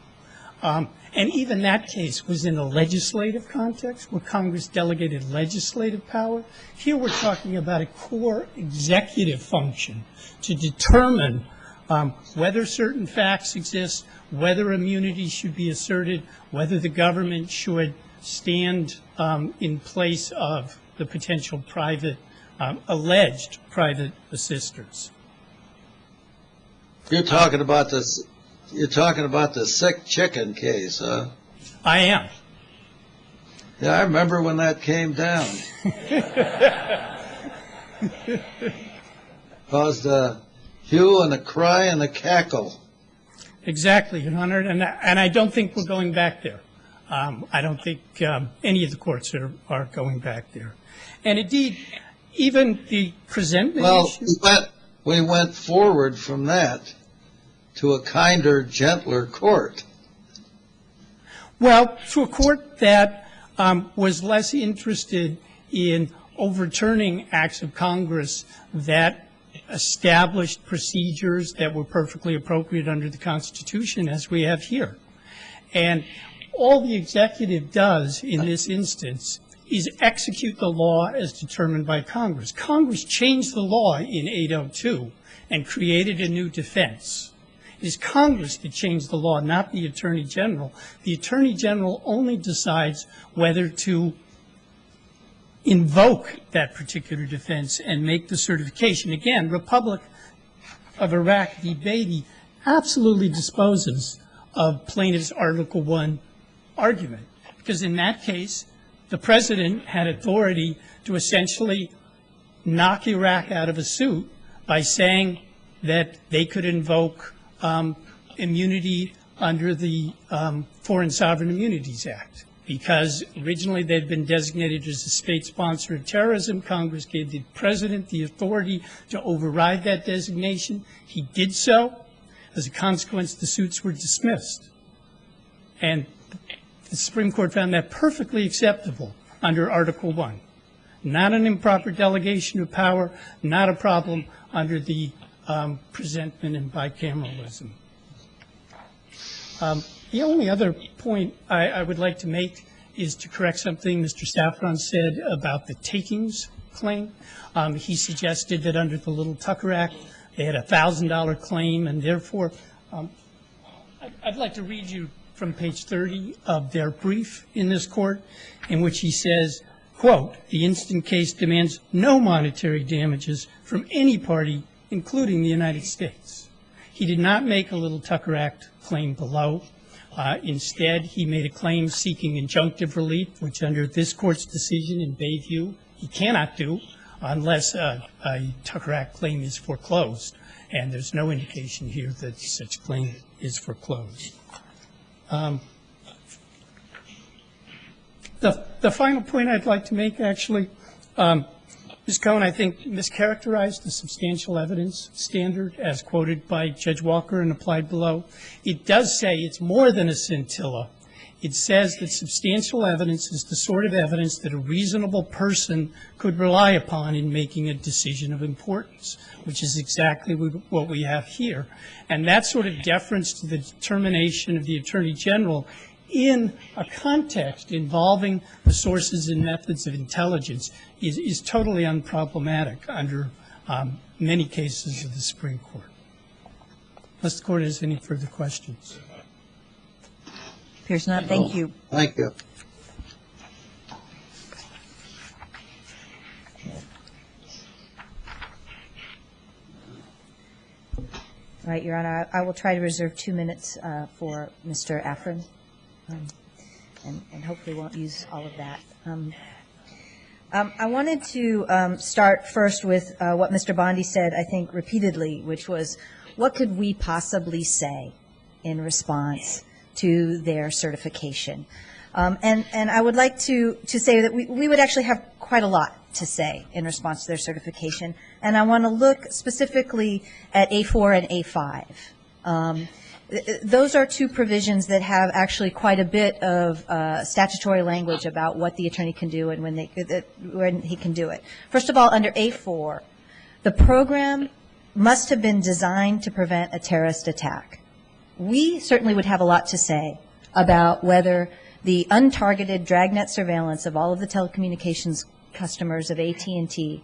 And even that case was in a legislative context where Congress delegated legislative power. Here we're talking about a core executive function to determine whether certain facts exist, whether immunity should be asserted, whether the government should stand in place of the potential private, alleged private assisters. You're talking about this. You're talking about the sick chicken case, huh? I am. Yeah, I remember when that came down. Caused the hue and the cry and the cackle. Exactly, Your Honor, and I don't think we're going back there. I don't think any of the courts are going back there. And indeed, even the presentment issue... we went forward from that to a kinder, gentler court. Well, to a court that was less interested in overturning acts of Congress that established procedures that were perfectly appropriate under the Constitution, as we have here. And all the executive does in this instance is execute the law as determined by Congress. Congress changed the law in 802 and created a new defense. It is Congress that changed the law, not the Attorney General. The Attorney General only decides whether to invoke that particular defense and make the certification. Again, Republic of Iraq v. Beatty absolutely disposes of plaintiff's Article I argument, because in that case, the President had authority to essentially knock Iraq out of a suit by saying that they could invoke immunity under the Foreign Sovereign Immunities Act. Because originally they'd been designated as a state sponsor of terrorism. Congress gave the President the authority to override that designation. He did so. As a consequence, the suits were dismissed. And the Supreme Court found that perfectly acceptable under Article I. Not an improper delegation of power, not a problem under the presentment and bicameralism. The only other point I would like to make is to correct something Mr. Saffron said about the takings claim. He suggested that under the Little Tucker Act, they had a $1,000 claim, and therefore, I'd like to read you from page 30 of their brief in this court, in which he says, quote, "The instant case demands no monetary damages from any party, including the United States." He did not make a Little Tucker Act claim below. Instead, he made a claim seeking injunctive relief, which under this court's decision in Bayview, he cannot do unless a Tucker Act claim is foreclosed. And there's no indication here that such claim is foreclosed. The final point I'd like to make, actually, Ms. Cohen, I think, mischaracterized the substantial evidence standard as quoted by Judge Walker and applied below. It does say it's more than a scintilla. It says that substantial evidence is the sort of evidence that a reasonable person could rely upon in making a decision of importance, which is exactly what we have here. And that sort of deference to the determination of the Attorney General in a context involving the sources and methods of intelligence is totally unproblematic under many cases of the Supreme Court. Unless the Court has any further questions. Appears not. Thank you. Thank you. All right, Your Honor, I will try to reserve 2 minutes for Mr. Afrin, and hopefully won't use all of that. I wanted to start first with what Mr. Bondi said, I think, repeatedly, which was, what could we possibly say in response to their certification? And I would like to say that we would actually have quite a lot to say in response to their certification. And I want to look specifically at A4 and A5. Those are two provisions that have actually quite a bit of statutory language about what the attorney can do and when he can do it. First of all, under A4, the program must have been designed to prevent a terrorist attack. We certainly would have a lot to say about whether the untargeted dragnet surveillance of all of the telecommunications customers of AT&T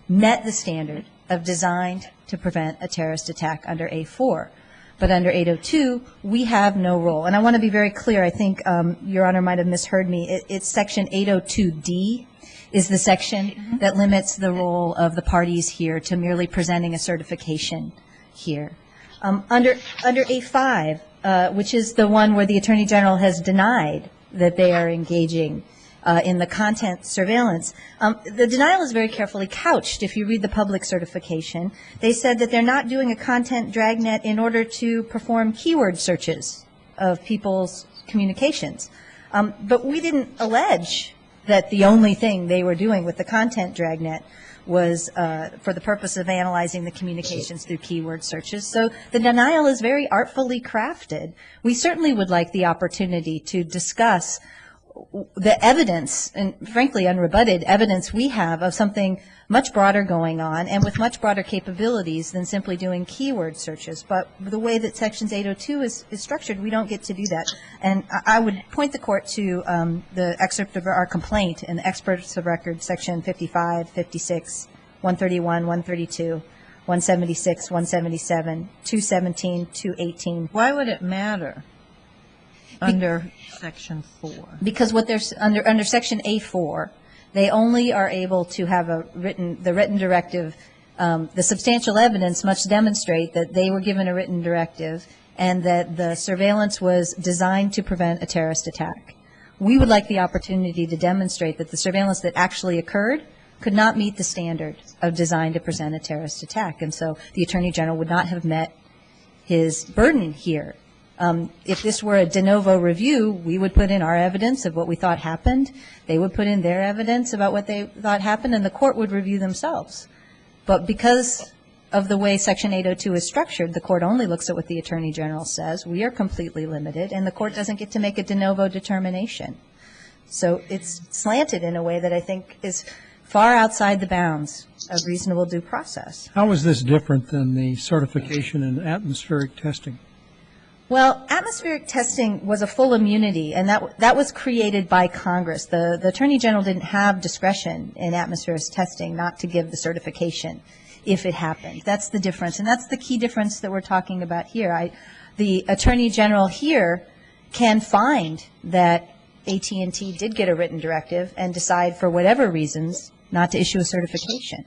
met the standard of designed to prevent a terrorist attack under A4. But under 802, we have no role. And I want to be very clear. I think Your Honor might have misheard me. It's Section 802D is the section that limits the role of the parties here to merely presenting a certification here. Under A5, which is the one where the Attorney General has denied that they are engaging in the content surveillance, the denial is very carefully couched. If you read the public certification, they said that they're not doing a content dragnet in order to perform keyword searches of people's communications. But we didn't allege that the only thing they were doing with the content dragnet was for the purpose of analyzing the communications through keyword searches. So the denial is very artfully crafted. We certainly would like the opportunity to discuss the evidence, and frankly unrebutted evidence we have of something much broader going on and with much broader capabilities than simply doing keyword searches. But the way that Sections 802 is structured, we don't get to do that. And I would point the Court to the excerpt of our complaint in the excerpts of record, Section 55, 56, 131, 132, 176, 177, 217, 218. Why would it matter under Section 4? Because what there's under Section A4, they only are able to have the written directive. The substantial evidence must demonstrate that they were given a written directive and that the surveillance was designed to prevent a terrorist attack. We would like the opportunity to demonstrate that the surveillance that actually occurred could not meet the standard of designed to prevent a terrorist attack. And so the Attorney General would not have met his burden here. If this were a de novo review, we would put in our evidence of what we thought happened. They would put in their evidence about what they thought happened, and the Court would review themselves. But because of the way Section 802 is structured, the Court only looks at what the Attorney General says. We are completely limited, and the Court doesn't get to make a de novo determination. So it's slanted in a way that I think is far outside the bounds of reasonable due process. How is this different than the certification in atmospheric testing? Well, atmospheric testing was a full immunity, and that was created by Congress. The Attorney General didn't have discretion in atmospheric testing not to give the certification if it happened. That's the difference, and that's the key difference that we're talking about here. The Attorney General here can find that AT&T did get a written directive and decide for whatever reasons not to issue a certification.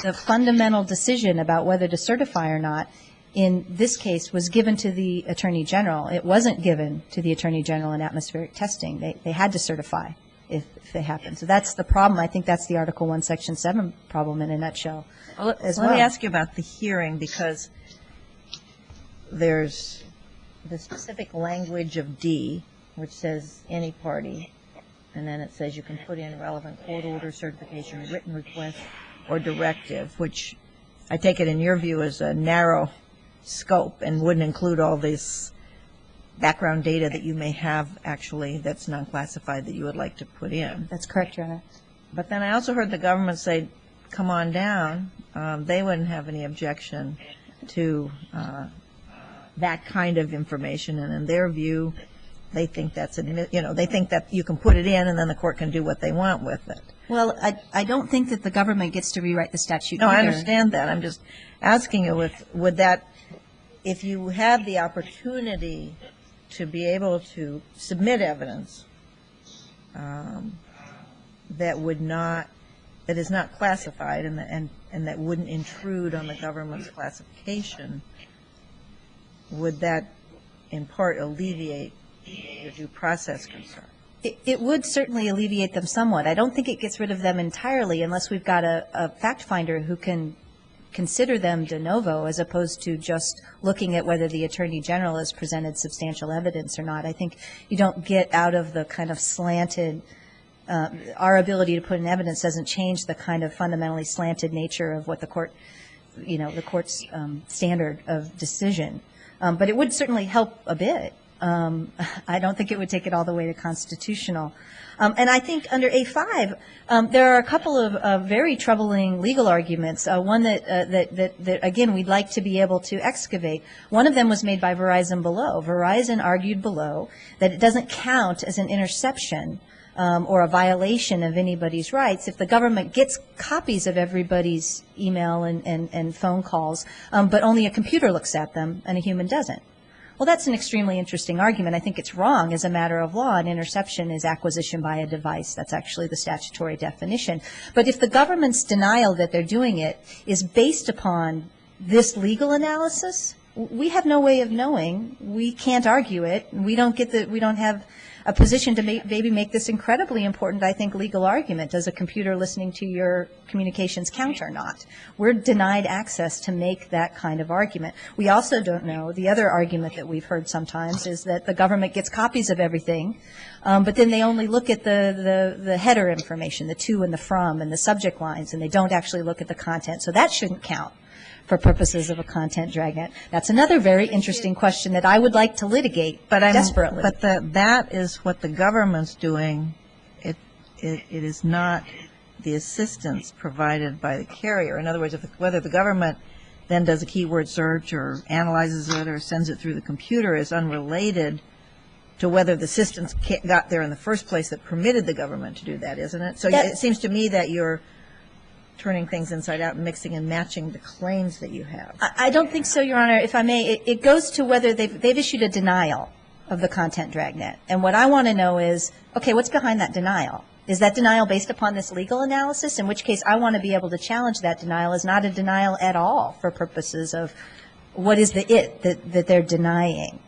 The fundamental decision about whether to certify or not in this case was given to the Attorney General. It wasn't given to the Attorney General in atmospheric testing. They had to certify if they happened. So that's the problem. I think that's the Article 1, Section 7 problem in a nutshell. Let me ask you about the hearing, because there's the specific language of D, which says any party, and then it says you can put in relevant court order, certification, written request, or directive, which I take it in your view is a narrow scope and wouldn't include all this background data that you may have actually that's non-classified that you would like to put in. That's correct, Your Honor. But then I also heard the government say, come on down. They wouldn't have any objection to that kind of information, and in their view, they think that's, they think that you can put it in and then the court can do what they want with it. Well, I don't think that the government gets to rewrite the statute No, either. I understand that. I'm just asking you, would that, if you had the opportunity to be able to submit evidence that is not classified and that wouldn't intrude on the government's classification, would that in part alleviate your due process concern? It would certainly alleviate them somewhat. I don't think it gets rid of them entirely unless we've got a fact finder who can consider them de novo as opposed to just looking at whether the Attorney General has presented substantial evidence or not. I think you don't get out of the kind of slanted, our ability to put in evidence doesn't change the kind of fundamentally slanted nature of what the court, the court's standard of decision. But it would certainly help a bit. I don't think it would take it all the way to constitutional. And I think under A5, there are a couple of very troubling legal arguments. One that again, we'd like to be able to excavate. One of them was made by Verizon below. Verizon argued below that it doesn't count as an interception or a violation of anybody's rights if the government gets copies of everybody's email and phone calls, but only a computer looks at them and a human doesn't. Well, that's an extremely interesting argument. I think it's wrong as a matter of law. An interception is acquisition by a device. That's actually the statutory definition. But if the government's denial that they're doing it is based upon this legal analysis, we have no way of knowing. We can't argue it. We don't have a position to maybe make this incredibly important, I think, legal argument. Does a computer listening to your communications count or not? We're denied access to make that kind of argument. We also don't know. The other argument that we've heard sometimes is that the government gets copies of everything, but then they only look at the header information, the to and the from and the subject lines, and they don't actually look at the content. So that shouldn't count for purposes of a content dragnet. That's another very interesting question that I would like to litigate desperately. But that is what the government's doing. It is not the assistance provided by the carrier. In other words, whether the government then does a keyword search or analyzes it or sends it through the computer is unrelated to whether the assistance got there in the first place that permitted the government to do that, isn't it? So it seems to me that you're turning things inside out and mixing and matching the claims that you have. I don't think so, Your Honor. If I may, it goes to whether they've issued a denial of the content dragnet. And what I want to know is, okay, what's behind that denial? Is that denial based upon this legal analysis? In which case, I want to be able to challenge that denial as not a denial at all for purposes of what is that they're denying.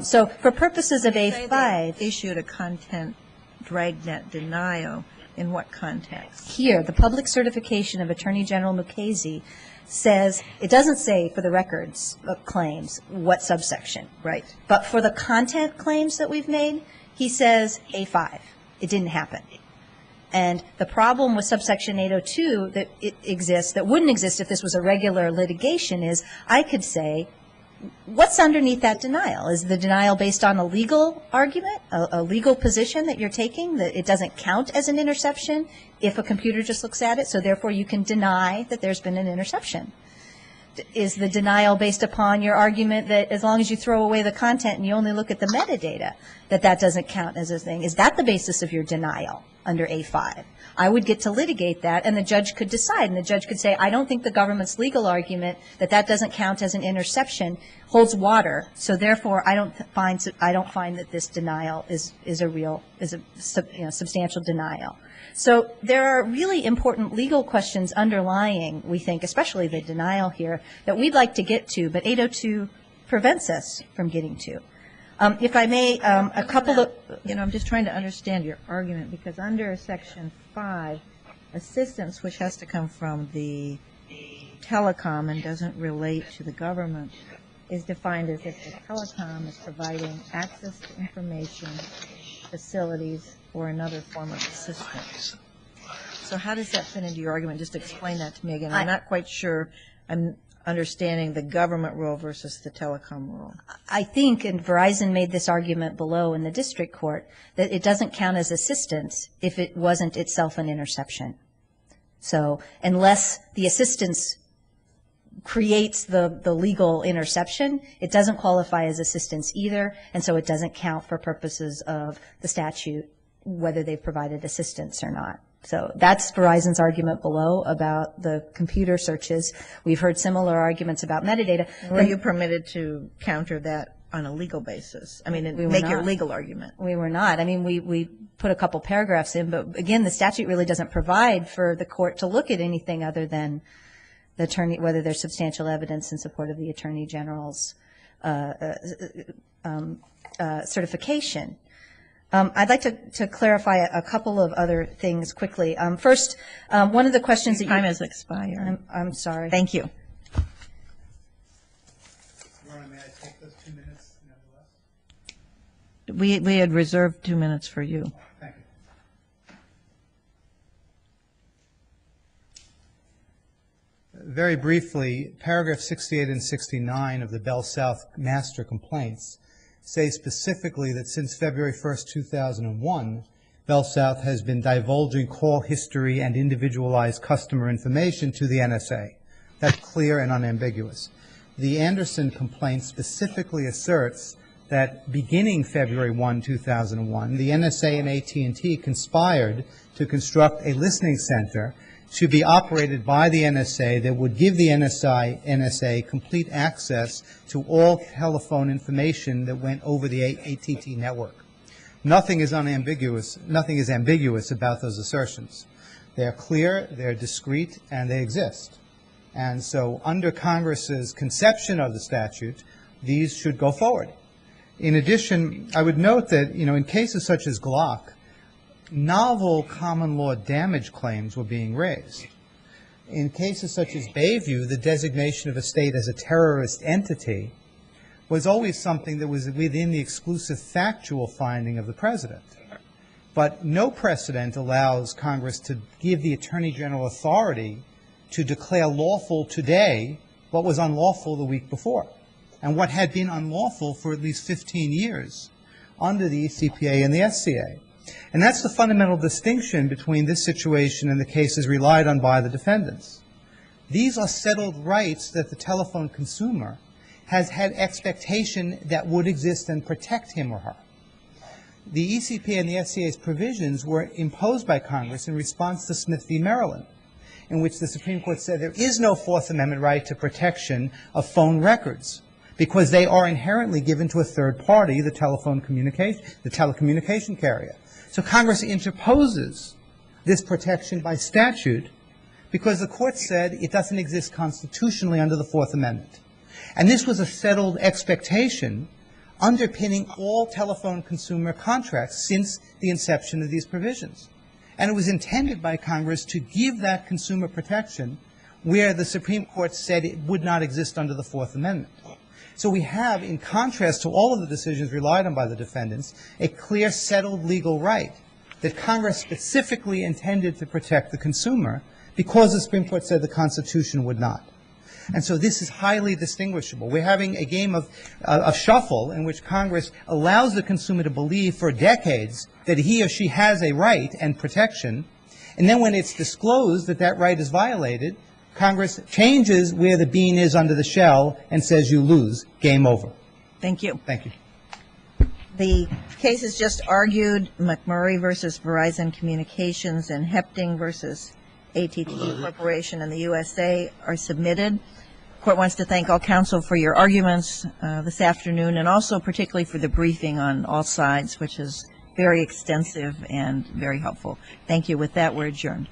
So for purposes of A5. They issued a content dragnet denial. In what context? Here, the public certification of Attorney General Mukasey says, it doesn't say for the records claims what subsection. Right. But for the content claims that we've made, he says A5. It didn't happen. And the problem with subsection 802 that it exists, that wouldn't exist if this was a regular litigation, is I could say, what's underneath that denial? Is the denial based on a legal argument, a legal position that you're taking, that it doesn't count as an interception if a computer just looks at it, so therefore you can deny that there's been an interception? Is the denial based upon your argument that as long as you throw away the content and you only look at the metadata, that doesn't count as a thing? Is that the basis of your denial under A5? I would get to litigate that, and the judge could decide, and the judge could say, I don't think the government's legal argument that doesn't count as an interception holds water, so therefore I don't find that this denial is a substantial denial. So there are really important legal questions underlying, we think, especially the denial here, that we'd like to get to, but 802 prevents us from getting to. If I may, a couple of... I'm just trying to understand your argument, because under Section 5, assistance, which has to come from the telecom and doesn't relate to the government, is defined as if the telecom is providing access to information facilities or another form of assistance. So how does that fit into your argument? Just explain that to me again. I'm not quite sure I'm understanding the government rule versus the telecom rule. I think, and Verizon made this argument below in the district court, that it doesn't count as assistance if it wasn't itself an interception. So unless the assistance creates the legal interception, it doesn't qualify as assistance either, and so it doesn't count for purposes of the statute whether they've provided assistance or not. So that's Verizon's argument below about the computer searches. We've heard similar arguments about metadata. Were you permitted to counter that on a legal basis? I mean, make your legal argument. We were not. I mean, we put a couple paragraphs in, but again, the statute really doesn't provide for the court to look at anything other than the attorney, whether there's substantial evidence in support of the Attorney General's certification. I'd like to clarify a couple of other things quickly. First, one of the questions that time has expired. I'm sorry. Thank you. Your Honor, may I take those 2 minutes nevertheless? We had reserved 2 minutes for you. Thank you. Very briefly, paragraph 68 and 69 of the Bell South Master Complaints say specifically that since February 1st, 2001, Bell South has been divulging call history and individualized customer information to the NSA. That's clear and unambiguous. The Anderson complaint specifically asserts that beginning February 1, 2001, the NSA and AT&T conspired to construct a listening center to be operated by the NSA that would give the NSA complete access to all telephone information that went over the AT&T network. Nothing is ambiguous about those assertions. They're clear, they're discrete, and they exist. And so under Congress's conception of the statute, these should go forward. In addition, I would note that, in cases such as Glock, novel common law damage claims were being raised. In cases such as Bayview, the designation of a state as a terrorist entity was always something that was within the exclusive factual finding of the president. But no precedent allows Congress to give the Attorney General authority to declare lawful today what was unlawful the week before, and what had been unlawful for at least 15 years under the ECPA and the SCA. And that's the fundamental distinction between this situation and the cases relied on by the defendants. These are settled rights that the telephone consumer has had expectation that would exist and protect him or her. The ECPA and the SCA's provisions were imposed by Congress in response to Smith v. Maryland, in which the Supreme Court said there is no Fourth Amendment right to protection of phone records because they are inherently given to a third party, the telecommunication carrier. So Congress interposes this protection by statute because the court said it doesn't exist constitutionally under the Fourth Amendment. And this was a settled expectation underpinning all telephone consumer contracts since the inception of these provisions. And it was intended by Congress to give that consumer protection where the Supreme Court said it would not exist under the Fourth Amendment. So we have, in contrast to all of the decisions relied on by the defendants, a clear, settled legal right that Congress specifically intended to protect the consumer because the Supreme Court said the Constitution would not. And so this is highly distinguishable. We're having a game of shuffle in which Congress allows the consumer to believe for decades that he or she has a right and protection, and then when it's disclosed that that right is violated, Congress changes where the bean is under the shell and says you lose. Game over. Thank you. Thank you. The case is just argued. McMurray versus Verizon Communications and Hepting versus AT&T Corporation in the USA are submitted. The court wants to thank all counsel for your arguments this afternoon, and also particularly for the briefing on all sides, which is very extensive and very helpful. Thank you. With that, we're adjourned.